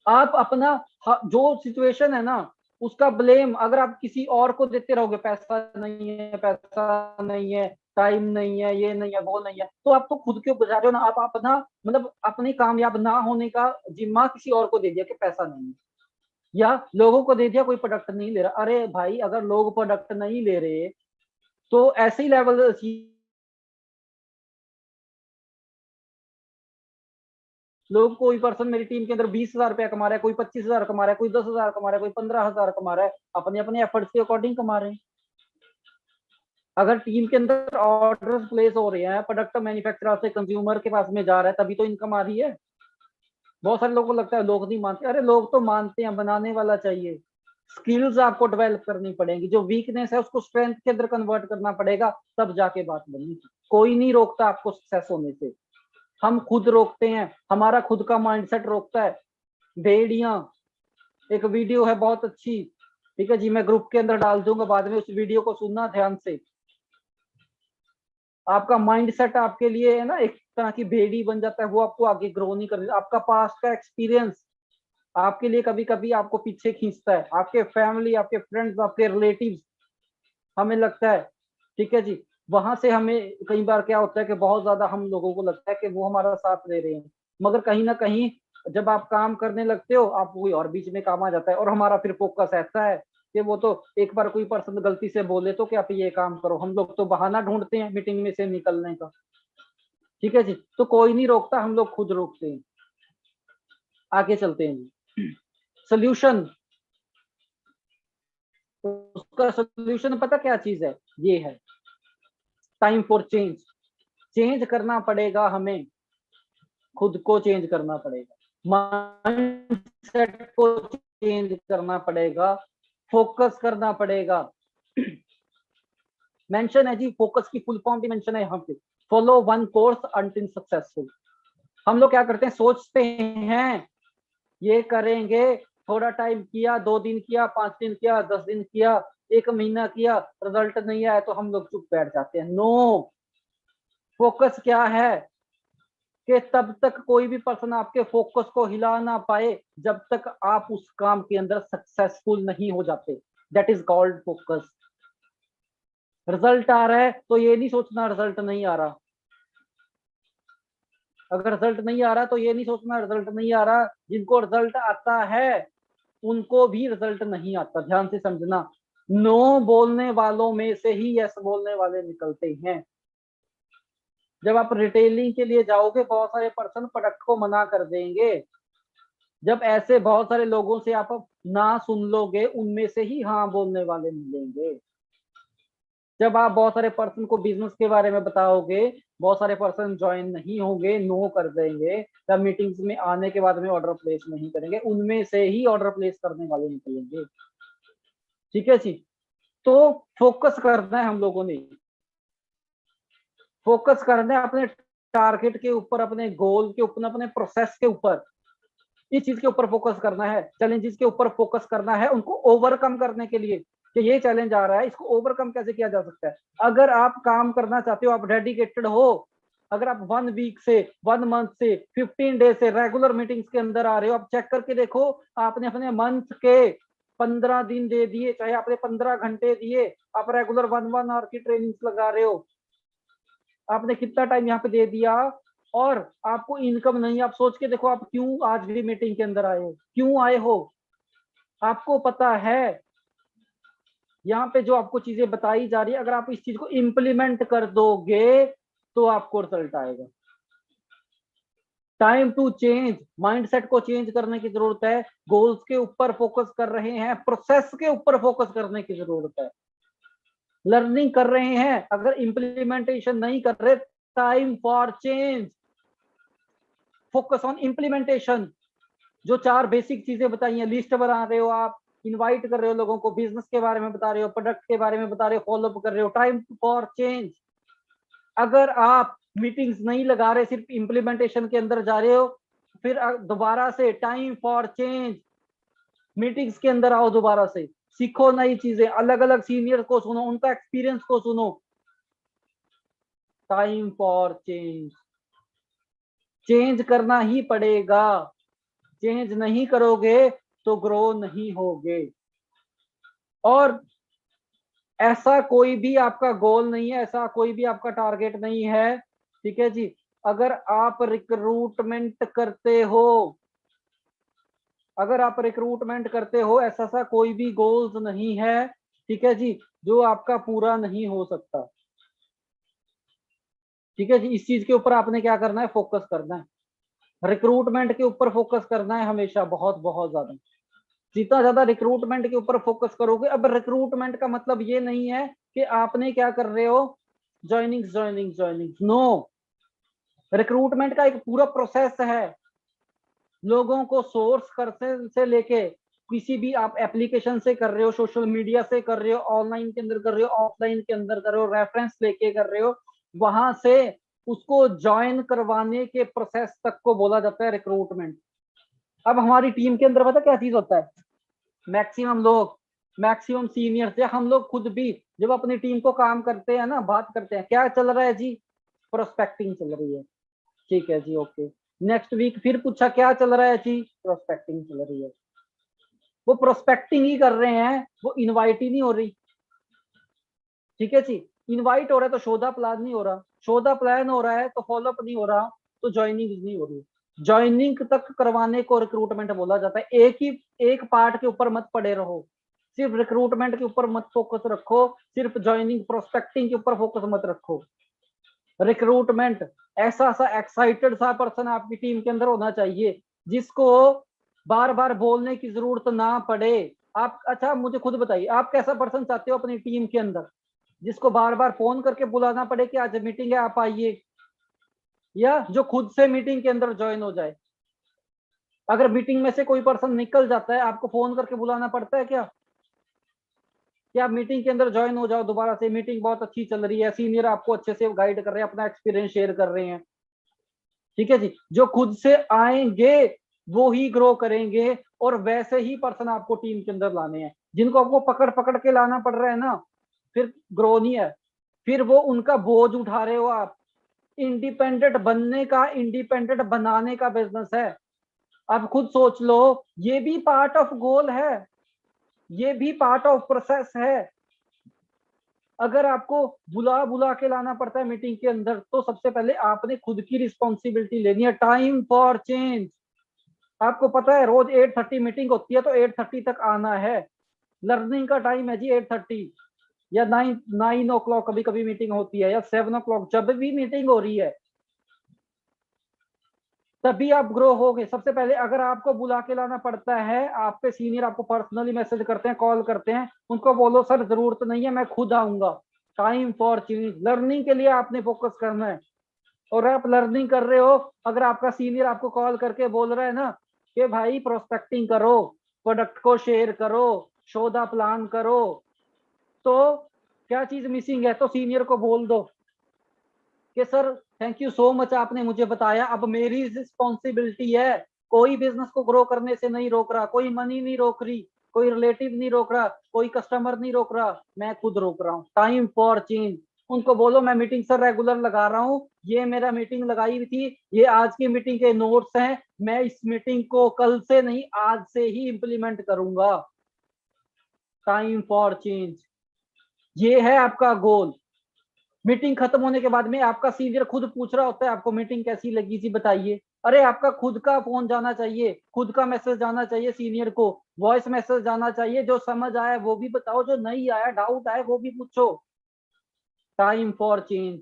आप अपना जो सिचुएशन है ना उसका ब्लेम अगर आप किसी और को देते रहोगे, पैसा नहीं है, पैसा नहीं है, टाइम नहीं है, ये नहीं है, वो नहीं है, तो आप तो खुद के ऊपर जा रहे हो ना। आप अपना मतलब अपने कामयाब ना होने का जिम्मा किसी और को दे दिया कि पैसा नहीं है, या लोगों को दे दिया कोई प्रोडक्ट नहीं ले रहा। अरे भाई अगर लोग प्रोडक्ट नहीं ले रहे तो ऐसे ही लेवल, लोग कोई पर्सन मेरी टीम के अंदर 20,000 रुपया कमा रहा है, कोई 25,000 कमा रहा है, कोई 10,000 कमा रहा है, कोई 15,000 कमा रहा है, अपने अपने एफर्ट्स के अकॉर्डिंग कमा रहे हैं। अगर टीम के अंदर ऑर्डर्स प्लेस हो रहे हैं, प्रोडक्ट मैन्युफैक्चरर से कंज्यूमर के पास में जा रहा है, तभी तो इनकम आ रही है। बहुत सारे लोगों को लगता है लोग नहीं मानते, अरे लोग तो मानते हैं, बनाने वाला चाहिए। स्किल्स आपको डेवलप करनी पड़ेगी, जो वीकनेस है उसको स्ट्रेंथ के अंदर कन्वर्ट करना पड़ेगा, तब जाके बात बनेगी। कोई नहीं रोकता आपको सक्सेस होने से, हम खुद रोकते हैं, हमारा खुद का माइंडसेट रोकता है। भेड़िया एक वीडियो है बहुत अच्छी, ठीक है जी, मैं ग्रुप के अंदर डाल दूंगा बाद में, उस वीडियो को सुनना ध्यान से। आपका माइंडसेट आपके लिए है ना एक तरह की भेड़ी बन जाता है, वो आपको आगे ग्रो नहीं कर देता। आपका पास्ट का एक्सपीरियंस आपके लिए कभी कभी आपको पीछे खींचता है, आपके फैमिली, आपके फ्रेंड्स, आपके रिलेटिव्स, हमें लगता है, ठीक है जी, वहां से हमें कई बार क्या होता है कि बहुत ज्यादा हम लोगों को लगता है कि वो हमारा साथ दे रहे हैं, मगर कहीं ना कहीं जब आप काम करने लगते हो आप कोई और बीच में काम आ जाता है, और हमारा फिर फोकस ऐसा है कि वो तो एक बार कोई पर्सन गलती से बोले तो कि आप ये काम करो, हम लोग तो बहाना ढूंढते हैं मीटिंग में से निकलने का। ठीक है जी, तो कोई नहीं रोकता, हम लोग खुद रोकते हैं। आगे चलते हैं जी। सोल्यूशन, उसका सोल्यूशन पता क्या चीज है? ये है टाइम फॉर चेंज। चेंज करना पड़ेगा हमें, खुद को चेंज करना पड़ेगा, माइंडसेट को चेंज करना पड़ेगा, फोकस करना पड़ेगा। मेंशन है जी, फोकस की फुल फॉर्म भी मेंशन है यहाँ पे, follow one course until successful. हम लोग क्या करते हैं, सोचते हैं ये करेंगे, थोड़ा टाइम किया, 2 दिन किया, 5 दिन किया, 10 दिन किया, 1 महीना किया, रिजल्ट नहीं आया तो हम लोग चुप बैठ जाते हैं। नो, फोकस क्या है कि तब तक कोई भी पर्सन आपके फोकस को हिला ना पाए जब तक आप उस काम के अंदर सक्सेसफुल नहीं हो जाते। That is called focus. Result आ रहा है तो ये नहीं सोचना रिजल्ट नहीं आ रहा, अगर रिजल्ट नहीं आ रहा तो ये नहीं सोचना रिजल्ट नहीं आ रहा। जिनको रिजल्ट आता है उनको भी रिजल्ट नहीं आता, ध्यान से समझना। नो बोलने वालों में से ही यस बोलने वाले निकलते हैं। जब आप रिटेलिंग के लिए जाओगे बहुत सारे पर्सन प्रोडक्ट को मना कर देंगे, जब ऐसे बहुत सारे लोगों से आप ना सुन लोगे उनमें से ही हाँ बोलने वाले मिलेंगे। जब आप बहुत सारे पर्सन को बिजनेस के बारे में बताओगे बहुत सारे पर्सन ज्वाइन नहीं होंगे, नो कर देंगे, जब मीटिंग्स में आने के बाद में ऑर्डर प्लेस नहीं करेंगे, उनमें से ही ऑर्डर प्लेस करने वाले निकलेंगे। ठीक है जी, तो फोकस करना है हम लोगों ने, फोकस करना है अपने टारगेट के ऊपर, अपने गोल के ऊपर, अपने प्रोसेस के ऊपर, इस चीज के ऊपर फोकस करना है, चैलेंजेस के ऊपर फोकस करना है, उनको ओवरकम करने के लिए कि ये चैलेंज आ रहा है इसको ओवरकम कैसे किया जा सकता है। अगर आप काम करना चाहते हो, आप डेडिकेटेड हो, अगर आप 1 वीक से 1 मंथ से 15 डेज से रेगुलर मीटिंग्स के अंदर आ रहे हो, आप चेक करके देखो आपने अपने मंथ के 15 दिन दे दिए, चाहे आपने 15 घंटे दिए, आप रेगुलर 1 1 आवर की ट्रेनिंग्स लगा रहे हो, आपने कितना टाइम यहाँ पे दे दिया और आपको इनकम नहीं। आप सोच के देखो आप क्यों आज भी मीटिंग के अंदर आए हो, क्यों आए हो? आपको पता है यहाँ पे जो आपको चीजें बताई जा रही है, अगर आप इस चीज को इम्प्लीमेंट कर दोगे तो आपको रिजल्ट आएगा। टाइम टू चेंज, माइंडसेट को चेंज करने की जरूरत है। गोल्स के ऊपर फोकस कर रहे हैं, प्रोसेस के ऊपर फोकस करने की जरूरत है। लर्निंग कर रहे हैं, अगर इंप्लीमेंटेशन नहीं कर रहे, time for change, focus on implementation. जो 4 बेसिक चीजें बताई हैं, लिस्ट बना रहे हो आप, इनवाइट कर रहे हो लोगों को, बिजनेस के बारे में बता रहे हो, प्रोडक्ट के बारे में बता रहे हो, फॉलो अप कर रहे हो, टाइम फॉर चेंज। अगर आप मीटिंग्स नहीं लगा रहे, सिर्फ इंप्लीमेंटेशन के अंदर जा रहे हो, फिर दोबारा से टाइम फॉर चेंज, मीटिंग्स के अंदर आओ, दोबारा से सीखो नई चीजें, अलग अलग सीनियर को सुनो, उनका एक्सपीरियंस को सुनो। टाइम फॉर चेंज, चेंज करना ही पड़ेगा। चेंज नहीं करोगे तो ग्रो नहीं होगे। और ऐसा कोई भी आपका गोल नहीं है, ऐसा कोई भी आपका टारगेट नहीं है, ठीक है जी। अगर आप रिक्रूटमेंट करते हो, अगर आप रिक्रूटमेंट करते हो, ऐसा सा कोई भी गोल्स नहीं है, ठीक है जी, जो आपका पूरा नहीं हो सकता। ठीक है जी, इस चीज के ऊपर आपने क्या करना है, फोकस करना है। रिक्रूटमेंट के ऊपर फोकस करना है हमेशा, बहुत बहुत ज्यादा। जितना ज्यादा रिक्रूटमेंट के ऊपर फोकस करोगे, अब रिक्रूटमेंट का मतलब ये नहीं है कि आपने क्या कर रहे हो, joining joining joining, no. Recruitment का एक पूरा प्रोसेस है। लोगों को सोर्स करने से लेके, किसी भी आप एप्लीकेशन से कर रहे हो, सोशल मीडिया से कर रहे हो, ऑनलाइन के अंदर कर रहे हो, ऑफलाइन के अंदर कर रहे हो, रेफरेंस लेके कर रहे हो, वहां से उसको ज्वाइन करवाने के प्रोसेस तक को बोला जाता है रिक्रूटमेंट। अब हमारी टीम के अंदर पता क्या चीज होता है, मैक्सिमम लोग, मैक्सिमम सीनियर्स या हम लोग खुद भी, जब अपनी टीम को काम करते हैं ना, बात करते हैं, क्या चल रहा है जी, प्रोस्पेक्टिंग चल रही है, ठीक है जी, ओके। नेक्स्ट वीक फिर पूछा क्या चल रहा है जी, प्रोस्पेक्टिंग चल रही है। वो प्रोस्पेक्टिंग ही कर रहे हैं, वो इनवाइट ही नहीं हो रही, ठीक है जी। इनवाइट हो रहा है तो शोधा प्लान नहीं हो रहा, शोधा प्लान हो रहा है तो फॉलोअप नहीं हो रहा, तो ज्वाइनिंग नहीं हो रही। ज्वाइनिंग तक करवाने को रिक्रूटमेंट बोला जाता है। एक पार्ट के ऊपर मत पड़े रहो, सिर्फ रिक्रूटमेंट के ऊपर मत फोकस रखो, सिर्फ ज्वाइनिंग प्रोस्पेक्टिंग के ऊपर फोकस मत रखो। रिक्रूटमेंट, ऐसा सा एक्साइटेड सा पर्सन आपकी टीम के अंदर होना चाहिए, जिसको बार बार बोलने की जरूरत ना पड़े। आप, अच्छा मुझे खुद बताइए, आप कैसा पर्सन चाहते हो अपनी टीम के अंदर, जिसको बार बार फोन करके बुलाना पड़े कि आज मीटिंग है आप आइए, या जो खुद से मीटिंग के अंदर ज्वाइन हो जाए? अगर मीटिंग में से कोई पर्सन निकल जाता है, आपको फोन करके बुलाना पड़ता है क्या, कि आप मीटिंग के अंदर ज्वाइन हो जाओ दोबारा से, मीटिंग बहुत अच्छी चल रही है, सीनियर आपको अच्छे से गाइड कर रहे हैं, अपना एक्सपीरियंस शेयर कर रहे हैं, ठीक है जी। जो खुद से आएंगे वो ही ग्रो करेंगे, और वैसे ही पर्सन आपको टीम के अंदर लाने हैं। जिनको आपको पकड़ पकड़ के लाना पड़ रहा है ना, फिर ग्रो नहीं है, फिर वो उनका बोझ उठा रहे हो आप। इंडिपेंडेंट बनने का, इंडिपेंडेंट बनाने का बिजनेस है। आप खुद सोच लो, ये भी पार्ट ऑफ गोल है, ये भी पार्ट ऑफ प्रोसेस है। अगर आपको बुला बुला के लाना पड़ता है मीटिंग के अंदर, तो सबसे पहले आपने खुद की रिस्पॉन्सिबिलिटी लेनी है। टाइम फॉर चेंज, आपको पता है रोज 8:30 मीटिंग होती है, तो 8:30 तक आना है। लर्निंग का टाइम है जी 8:30, या 9 o'clock कभी कभी मीटिंग होती है, या 7 o'clock, जब भी मीटिंग हो रही है तभी आप ग्रो होगे। सबसे पहले अगर आपको बुला के लाना पड़ता है, आपके सीनियर आपको पर्सनली मैसेज करते हैं, कॉल करते हैं, उनको बोलो सर जरूरत नहीं है, मैं खुद आऊंगा। टाइम फॉर चेंज, लर्निंग के लिए आपने फोकस करना है। और आप लर्निंग कर रहे हो, अगर आपका सीनियर आपको कॉल करके बोल रहा है ना कि भाई प्रोस्पेक्टिंग करो, प्रोडक्ट को शेयर करो, शो द प्लान करो, तो क्या चीज मिसिंग है, तो सीनियर को बोल दो कि sir thank you so much, आपने मुझे बताया, अब मेरी रिस्पॉन्सिबिलिटी है। कोई बिजनेस को ग्रो करने से नहीं रोक रहा, कोई मनी नहीं रोक रही, कोई रिलेटिव नहीं रोक रहा, कोई कस्टमर नहीं रोक रहा, मैं खुद रोक रहा हूँ। Time for change. उनको बोलो मैं मीटिंग सर रेगुलर लगा रहा हूँ, ये मेरा मीटिंग लगाई हुई थी, ये आज की मीटिंग के नोट्स हैं, मैं इस मीटिंग को कल से नहीं आज से ही इंप्लीमेंट करूंगा। टाइम फॉर चेंज, ये है आपका गोल। मीटिंग खत्म होने के बाद में आपका सीनियर खुद पूछ रहा होता है आपको मीटिंग कैसी लगी जी बताइए। अरे आपका खुद का फोन जाना चाहिए, खुद का मैसेज जाना चाहिए सीनियर को, वॉइस मैसेज जाना चाहिए, जो समझ आया वो भी बताओ, जो नहीं आया डाउट आए वो भी पूछो। टाइम फॉर चेंज,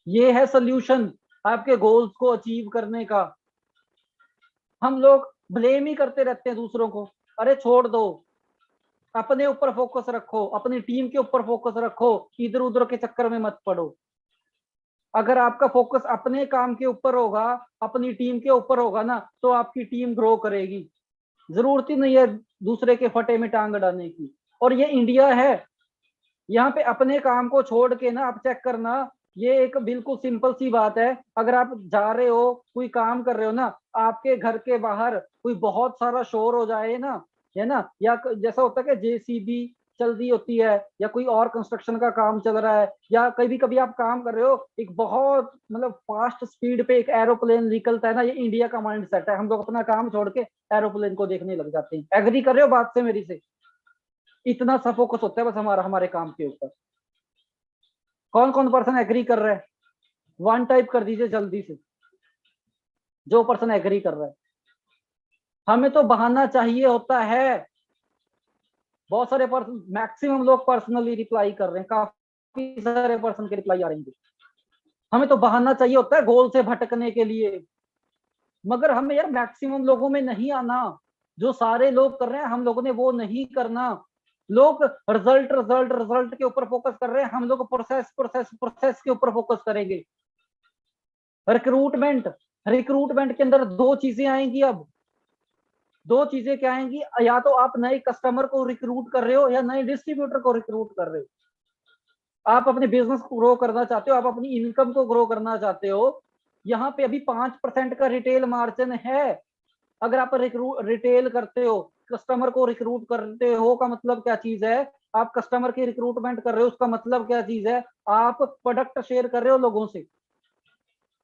ये है सोल्यूशन। आपके गोल्स को अचीव करने का। हम लोग ब्लेम ही करते रहते हैं दूसरों को। अरे छोड़ दो, अपने ऊपर फोकस रखो, अपनी टीम के ऊपर फोकस रखो, इधर उधर के चक्कर में मत पड़ो। अगर आपका फोकस अपने काम के ऊपर होगा, अपनी टीम के ऊपर होगा ना, तो आपकी टीम ग्रो करेगी। जरूरत ही नहीं है दूसरे के फटे में टांग अड़ाने की। और ये इंडिया है, यहाँ पे अपने काम को छोड़ के ना आप चेक करना, ये एक बिल्कुल सिंपल सी बात है। अगर आप जा रहे हो, कोई काम कर रहे हो ना, आपके घर के बाहर कोई बहुत सारा शोर हो जाए ना, है ना, या जैसा होता है कि जेसीबी चल रही होती है, या कोई और कंस्ट्रक्शन का काम चल रहा है, या कभी कभी आप काम कर रहे हो, एक बहुत मतलब फास्ट स्पीड पे एक एरोप्लेन निकलता है ना, ये इंडिया का माइंड सेट है। हम लोग अपना काम छोड़ के एरोप्लेन को देखने लग जाते हैं। एग्री कर रहे हो बात से मेरी से? इतना सा फोकस होता है बस हमारा हमारे काम के ऊपर। कौन कौन पर्सन एग्री कर रहा है? वन टाइप कर दीजिए जल्दी से, जो पर्सन एग्री कर रहा है। हमें तो बहाना चाहिए होता है। बहुत सारे पर्सन, मैक्सिमम लोग पर्सनली रिप्लाई कर रहे हैं, काफी सारे पर्सन के रिप्लाई आ रहे हैं। हमें तो बहाना चाहिए होता है गोल से भटकने के लिए, मगर हमें यार मैक्सिमम लोगों में नहीं आना। जो सारे लोग कर रहे हैं हम लोगों ने वो नहीं करना। लोग रिजल्ट रिजल्ट रिजल्ट के ऊपर फोकस कर रहे हैं, हम लोग प्रोसेस प्रोसेस प्रोसेस के ऊपर फोकस करेंगे। रिक्रूटमेंट, रिक्रूटमेंट के अंदर दो चीजें आएंगी। अब दो चीजें क्या आएंगी? या तो आप नए कस्टमर को रिक्रूट कर रहे हो, या नए डिस्ट्रीब्यूटर को रिक्रूट कर रहे हो। आप अपने बिजनेस को ग्रो करना चाहते हो, आप अपनी इनकम को ग्रो करना चाहते हो। यहाँ पे अभी 5% का रिटेल मार्जिन है। अगर आप रिटेल करते हो, कस्टमर को रिक्रूट करते हो का मतलब क्या चीज है? आप कस्टमर की रिक्रूटमेंट कर रहे हो, उसका मतलब क्या चीज है? आप प्रोडक्ट शेयर कर रहे हो लोगों से।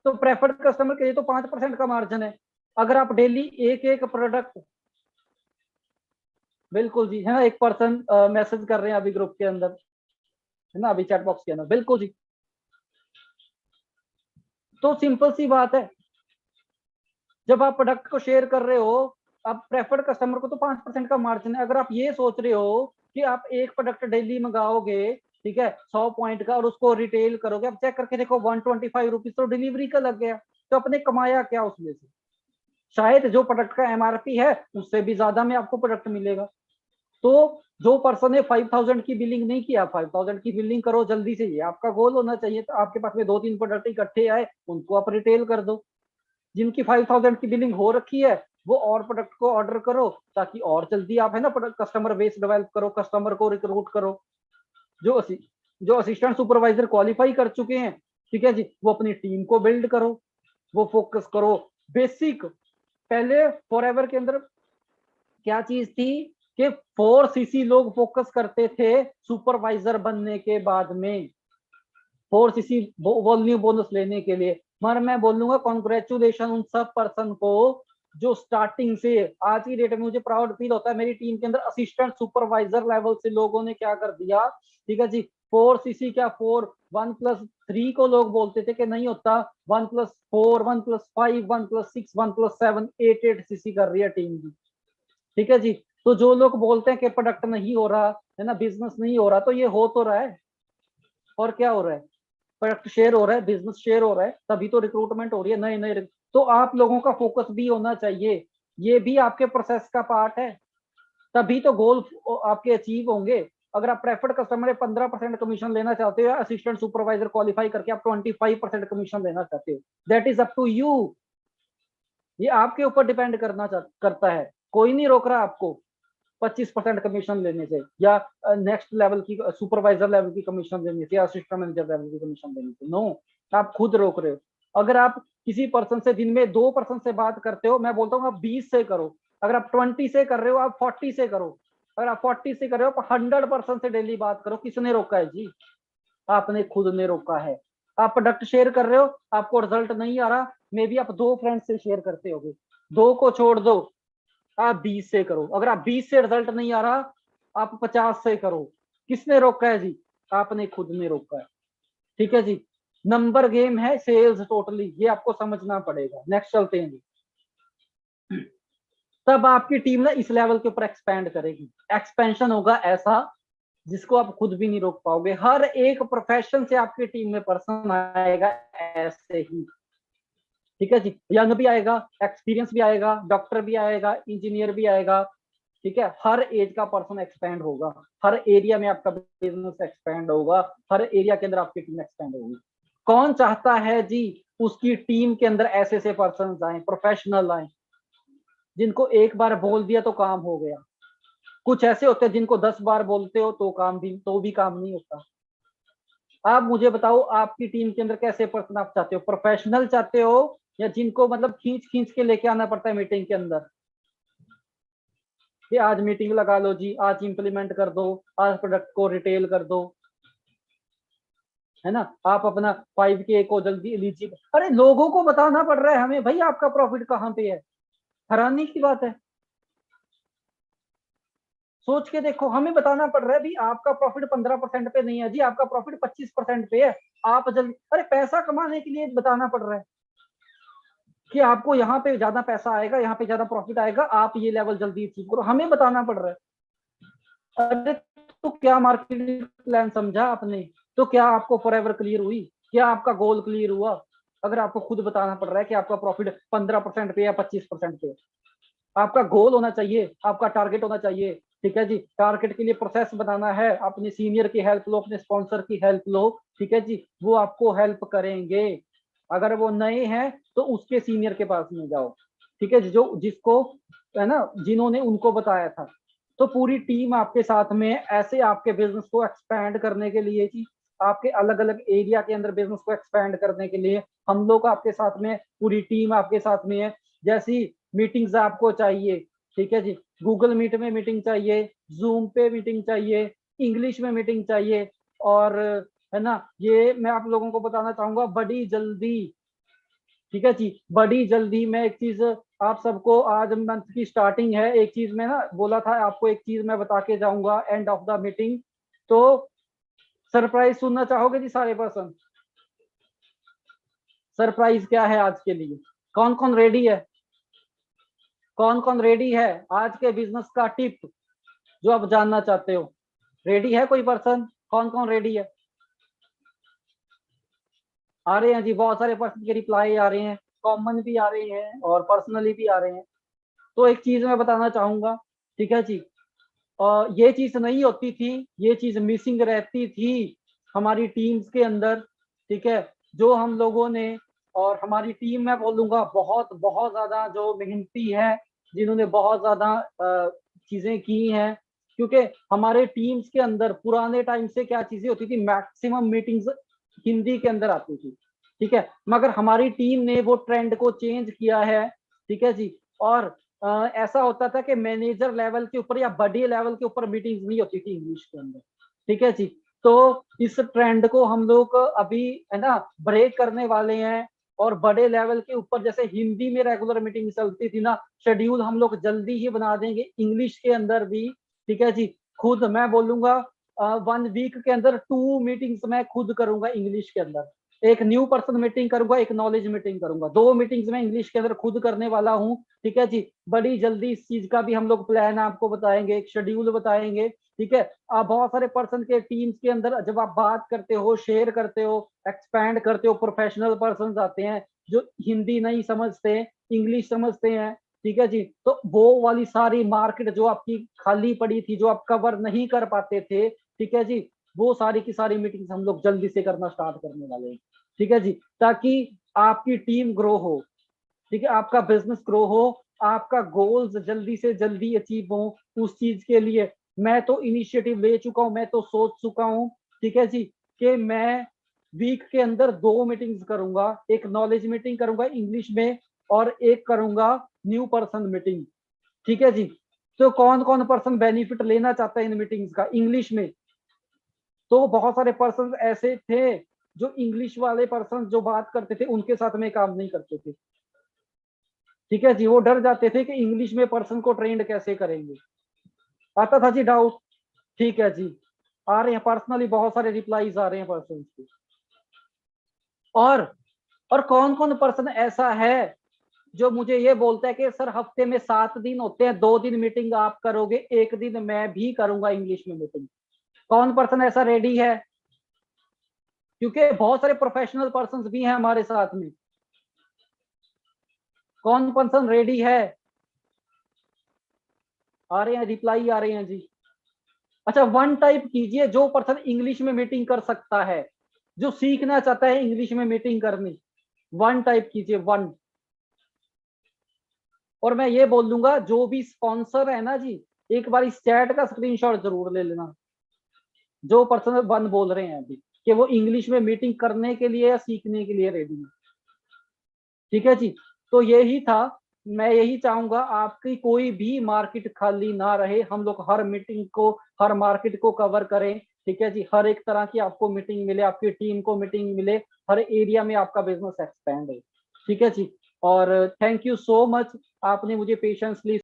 तो प्रेफर्ड कस्टमर के लिए तो 5% का मार्जिन है। अगर आप डेली एक एक प्रोडक्ट, बिल्कुल जी, है ना, एक पर्सन मैसेज कर रहे हैं अभी ग्रुप के अंदर, है ना, अभी चैट बॉक्स के अंदर, बिल्कुल जी। तो सिंपल सी बात है, जब आप प्रोडक्ट को शेयर कर रहे हो, आप प्रेफर्ड कस्टमर को तो 5% का मार्जिन है। अगर आप ये सोच रहे हो कि आप एक प्रोडक्ट डेली मंगाओगे, ठीक है, 100 पॉइंट का, और उसको रिटेल करोगे, आप चेक करके देखो 125 रुपीज तो डिलीवरी का लग गया। तो अपने कमाया क्या उसमें से? शायद जो प्रोडक्ट का एमआरपी है उससे भी ज्यादा में आपको प्रोडक्ट मिलेगा। तो जो पर्सन ने 5000 की बिलिंग नहीं किया, 5000 की बिलिंग करो जल्दी से, ये आपका गोल होना चाहिए। तो आपके पास में 2-3 प्रोडक्ट इकट्ठे आए, उनको आप रिटेल कर दो। जिनकी 5000 की बिलिंग हो रखी है, वो और प्रोडक्ट को ऑर्डर करो, ताकि और जल्दी आप, है ना, कस्टमर बेस डेवलप करो, कस्टमर को रिक्रूट करो। जो जो असिस्टेंट सुपरवाइजर क्वालिफाई कर चुके हैं, ठीक है जी, वो अपनी टीम को बिल्ड करो, वो फोकस करो बेसिक। पहले फॉरएवर के अंदर क्या चीज थी कि 4cc लोग फोकस करते थे सुपरवाइजर बनने के बाद में, 4cc वॉल्यूम बोनस लेने के लिए। मगर मैं बोलूंगा कॉन्ग्रेचुलेशन उन सब पर्सन को जो स्टार्टिंग से आज की डेट में, मुझे प्राउड फील होता है, मेरी टीम के अंदर असिस्टेंट सुपरवाइजर लेवल से लोगों ने क्या कर दिया, ठीक है जी। 4cc क्या, 1+3 को लोग बोलते थे कि नहीं होता, 1+4, 1+5, 1+6, 1+7, 8 कर रही है टीम की, ठीक है जी। तो जो लोग बोलते हैं कि प्रोडक्ट नहीं हो रहा है ना, बिजनेस नहीं हो रहा, तो ये हो तो रहा है। और क्या हो रहा है? प्रोडक्ट शेयर हो रहा है, बिजनेस शेयर हो रहा है, तभी तो रिक्रूटमेंट हो रही है नए नए। तो आप लोगों का फोकस भी होना चाहिए, ये भी आपके प्रोसेस का पार्ट है, तभी तो गोल आपके अचीव होंगे। अगर आप प्रेफर्ड कस्टमर 15% कमीशन लेना चाहते हो, या असिस्टेंट सुपरवाइजर क्वालिफाई करके आप 25% कमीशन लेना चाहते हो, that is up to you. ये आपके ऊपर डिपेंड करता है। कोई नहीं रोक रहा आपको 25% कमीशन लेने से, या नेक्स्ट लेवल की सुपरवाइजर लेवल की कमीशन लेने से, या असिस्टेंट मैनेजर लेवल की कमीशन लेने से। नो, आप खुद रोक रहे हो। अगर आप किसी पर्सन से दिन में 2 पर्सन से बात करते हो, मैं बोलता हूँ आप 20 से करो। अगर आप 20 से कर रहे हो, आप 40 से करो। अगर आप 40 से कर रहे हो, आप 100% से डेली बात करो। किसने रोका है जी? आपने खुद ने रोका है। आप प्रोडक्ट शेयर कर रहे हो, आपको रिजल्ट नहीं आ रहा, मे बी आप 2 फ्रेंड से शेयर करते होगे, 2 को छोड़ दो, आप 20 से करो। अगर आप 20 से रिजल्ट नहीं आ रहा, आप 50 से करो। किसने रोका है जी? आपने खुद ने रोका है, ठीक है जी। नंबर गेम है सेल्स टोटली, ये आपको समझना पड़ेगा। नेक्स्ट चलते हैं जी। तब आपकी टीम ना इस लेवल के ऊपर एक्सपैंड करेगी। एक्सपेंशन होगा ऐसा जिसको आप खुद भी नहीं रोक पाओगे। हर एक प्रोफेशन से आपकी टीम में पर्सन आएगा ऐसे ही, ठीक है जी, यंग भी आएगा, एक्सपीरियंस भी आएगा, डॉक्टर भी आएगा, इंजीनियर भी आएगा, ठीक है, हर एज का पर्सन एक्सपेंड होगा, हर एरिया में आपका बिजनेस एक्सपेंड होगा, हर एरिया के अंदर आपकी टीम एक्सपेंड होगी। कौन चाहता है जी उसकी टीम के अंदर ऐसे ऐसे पर्सन आए, प्रोफेशनल आए, जिनको एक बार बोल दिया तो काम हो गया। कुछ ऐसे होते हैं जिनको 10 बार बोलते हो तो भी काम नहीं होता। आप मुझे बताओ आपकी टीम के अंदर कैसे पर्सन आप चाहते हो, प्रोफेशनल चाहते हो या जिनको मतलब खींच खींच के लेके आना पड़ता है मीटिंग के अंदर कि आज मीटिंग लगा लो जी, आज इंप्लीमेंट कर दो, आज प्रोडक्ट को रिटेल कर दो, है ना, आप अपना 5K को जल्दी एलिजिबल। अरे लोगों को बताना पड़ रहा है हमें भाई आपका प्रॉफिट कहाँ पे है। हैरानी की बात है, सोच के देखो, हमें बताना पड़ रहा है भी आपका प्रॉफिट 15% पे नहीं है जी, आपका प्रॉफिट 25% पे है। आप जल्दी, अरे पैसा कमाने के लिए बताना पड़ रहा है कि आपको यहाँ पे ज्यादा पैसा आएगा, यहाँ पे ज्यादा प्रॉफिट आएगा, आप ये लेवल जल्दी अचीव करो, हमें बताना पड़ रहा है। अरे तो क्या मार्केटिंग प्लान समझा आपने, तो क्या आपको फॉरएवर क्लियर हुई, क्या आपका गोल क्लियर हुआ, अगर आपको खुद बताना पड़ रहा है कि आपका प्रॉफिट 15% पे या 25% पे। आपका गोल होना चाहिए, आपका टारगेट होना चाहिए, ठीक है जी। टारगेट के लिए प्रोसेस बनाना है, अपने सीनियर की हेल्प लो, अपने स्पॉन्सर की हेल्प लो, ठीक है जी, वो आपको हेल्प करेंगे। अगर वो नए हैं तो उसके सीनियर के पास में जाओ, ठीक है जी, जो जिसको है ना, जिन्होंने उनको बताया था। तो पूरी टीम आपके साथ में ऐसे आपके बिजनेस को एक्सपैंड करने के लिए जी, आपके अलग अलग एरिया के अंदर बिजनेस को एक्सपैंड करने के लिए हम लोग आपके साथ में, पूरी टीम आपके साथ में है। जैसी मीटिंग्स आपको चाहिए, ठीक है जी, गूगल मीट में मीटिंग चाहिए, जूम पे मीटिंग चाहिए, इंग्लिश में मीटिंग चाहिए, और है ना, ये मैं आप लोगों को बताना चाहूंगा बड़ी जल्दी, ठीक है जी, बड़ी जल्दी मैं एक चीज आप सबको, आज मंथ की स्टार्टिंग है, एक चीज मैं ना बोला था आपको, एक चीज मैं बता के जाऊंगा एंड ऑफ द मीटिंग। तो सरप्राइज सुनना चाहोगे जी सारे पर्सन? सरप्राइज क्या है आज के लिए? कौन कौन रेडी है? कौन कौन रेडी है आज के बिजनेस का टिप जो आप जानना चाहते हो? रेडी है कोई पर्सन? कौन कौन रेडी है? आ रहे हैं जी, बहुत सारे पर्सन के रिप्लाई आ रहे हैं, कॉमन भी आ रहे हैं और पर्सनली भी आ रहे हैं। तो एक चीज मैं बताना चाहूंगा, ठीक है जी, और ये चीज नहीं होती थी, ये चीज मिसिंग रहती थी हमारी टीम्स के अंदर, ठीक है, जो हम लोगों ने, और हमारी टीम मैं बोलूंगा बहुत बहुत ज्यादा जो मेहनती है, जिन्होंने बहुत ज्यादा चीजें की हैं। क्योंकि हमारे टीम्स के अंदर पुराने टाइम से क्या चीजें होती थी, मैक्सिमम मीटिंग्स हिंदी के अंदर आती थी, ठीक है, मगर हमारी टीम ने वो ट्रेंड को चेंज किया है, ठीक है जी। और ऐसा होता था कि मैनेजर लेवल के ऊपर या बड़े लेवल के ऊपर मीटिंग्स नहीं होती थी इंग्लिश के अंदर, ठीक है जी। तो इस ट्रेंड को हम लोग अभी है ना ब्रेक करने वाले हैं, और बड़े लेवल के ऊपर जैसे हिंदी में रेगुलर मीटिंग चलती थी ना, शेड्यूल हम लोग जल्दी ही बना देंगे इंग्लिश के अंदर भी, ठीक है जी। खुद मैं बोलूंगा 1 वीक के अंदर 2 मीटिंग्स मैं खुद करूंगा इंग्लिश के अंदर, एक न्यू पर्सन मीटिंग करूंगा, एक नॉलेज मीटिंग करूंगा, 2 मीटिंग्स में इंग्लिश के अंदर खुद करने वाला हूँ, ठीक है जी। बड़ी जल्दी इस चीज का भी हम लोग प्लान आपको बताएंगे, एक शेड्यूल बताएंगे, ठीक है। आप बहुत सारे पर्सन के टीम्स के अंदर जब आप बात करते हो, शेयर करते हो, एक्सपैंड करते हो, प्रोफेशनल पर्सन आते हैं जो हिंदी नहीं समझते, इंग्लिश समझते हैं, ठीक है जी। तो वो वाली सारी मार्केट जो आपकी खाली पड़ी थी, जो आप कवर नहीं कर पाते थे, ठीक है जी, वो सारी की सारी मीटिंग्स हम लोग जल्दी से करना स्टार्ट करने वाले हैं, ठीक है जी, ताकि आपकी टीम ग्रो हो, ठीक है, आपका बिजनेस ग्रो हो, आपका गोल्स जल्दी से जल्दी अचीव हो। उस चीज के लिए मैं तो इनिशिएटिव ले चुका हूं, मैं तो सोच चुका हूं, ठीक है जी, कि मैं वीक के अंदर 2 मीटिंग्स करूंगा, एक नॉलेज मीटिंग करूंगा इंग्लिश में, और एक करूंगा न्यू पर्सन मीटिंग, ठीक है जी। तो कौन कौन पर्सन बेनिफिट लेना चाहता है इन मीटिंग्स का इंग्लिश में? तो बहुत सारे पर्सन ऐसे थे जो इंग्लिश वाले पर्सन जो बात करते थे उनके साथ में काम नहीं करते थे, ठीक है जी, वो डर जाते थे कि इंग्लिश में पर्सन को ट्रेंड कैसे करेंगे। आता था जी डाउट, ठीक है जी, आ रहे हैं पर्सनली बहुत सारे रिप्लाईज आ रहे हैं पर्सन के। और और कौन कौन पर्सन ऐसा है जो मुझे ये बोलता है कि सर हफ्ते में 7 दिन होते हैं, 2 दिन मीटिंग आप करोगे, एक दिन मैं भी करूंगा इंग्लिश में मीटिंग? कौन पर्सन ऐसा रेडी है? क्योंकि बहुत सारे प्रोफेशनल पर्सन भी हैं हमारे साथ में, कौन पर्सन रेडी है? आ रहे हैं, रिप्लाई आ रहे हैं जी। अच्छा, वन टाइप कीजिए जो पर्सन इंग्लिश में मीटिंग कर सकता है, जो सीखना चाहता है इंग्लिश में मीटिंग करनी। वन टाइप कीजिए, वन। और मैं ये बोल दूंगा, जो भी स्पॉन्सर है ना जी, एक बार इस चैट का स्क्रीनशॉट जरूर ले लेना, जो पर्सन वन बोल रहे हैं अभी कि वो इंग्लिश में मीटिंग करने के लिए या सीखने के लिए रेडी है। ठीक है जी। तो यही था, मैं यही चाहूंगा आपकी कोई भी मार्केट खाली ना रहे, हम लोग हर मीटिंग को, हर मार्केट को कवर करें। ठीक है जी, हर एक तरह की आपको मीटिंग मिले, आपकी टीम को मीटिंग मिले, हर एरिया में आपका बिजनेस एक्सपेंड हो। ठीक है जी। और थैंक यू सो मच, आपने मुझे पेशेंसली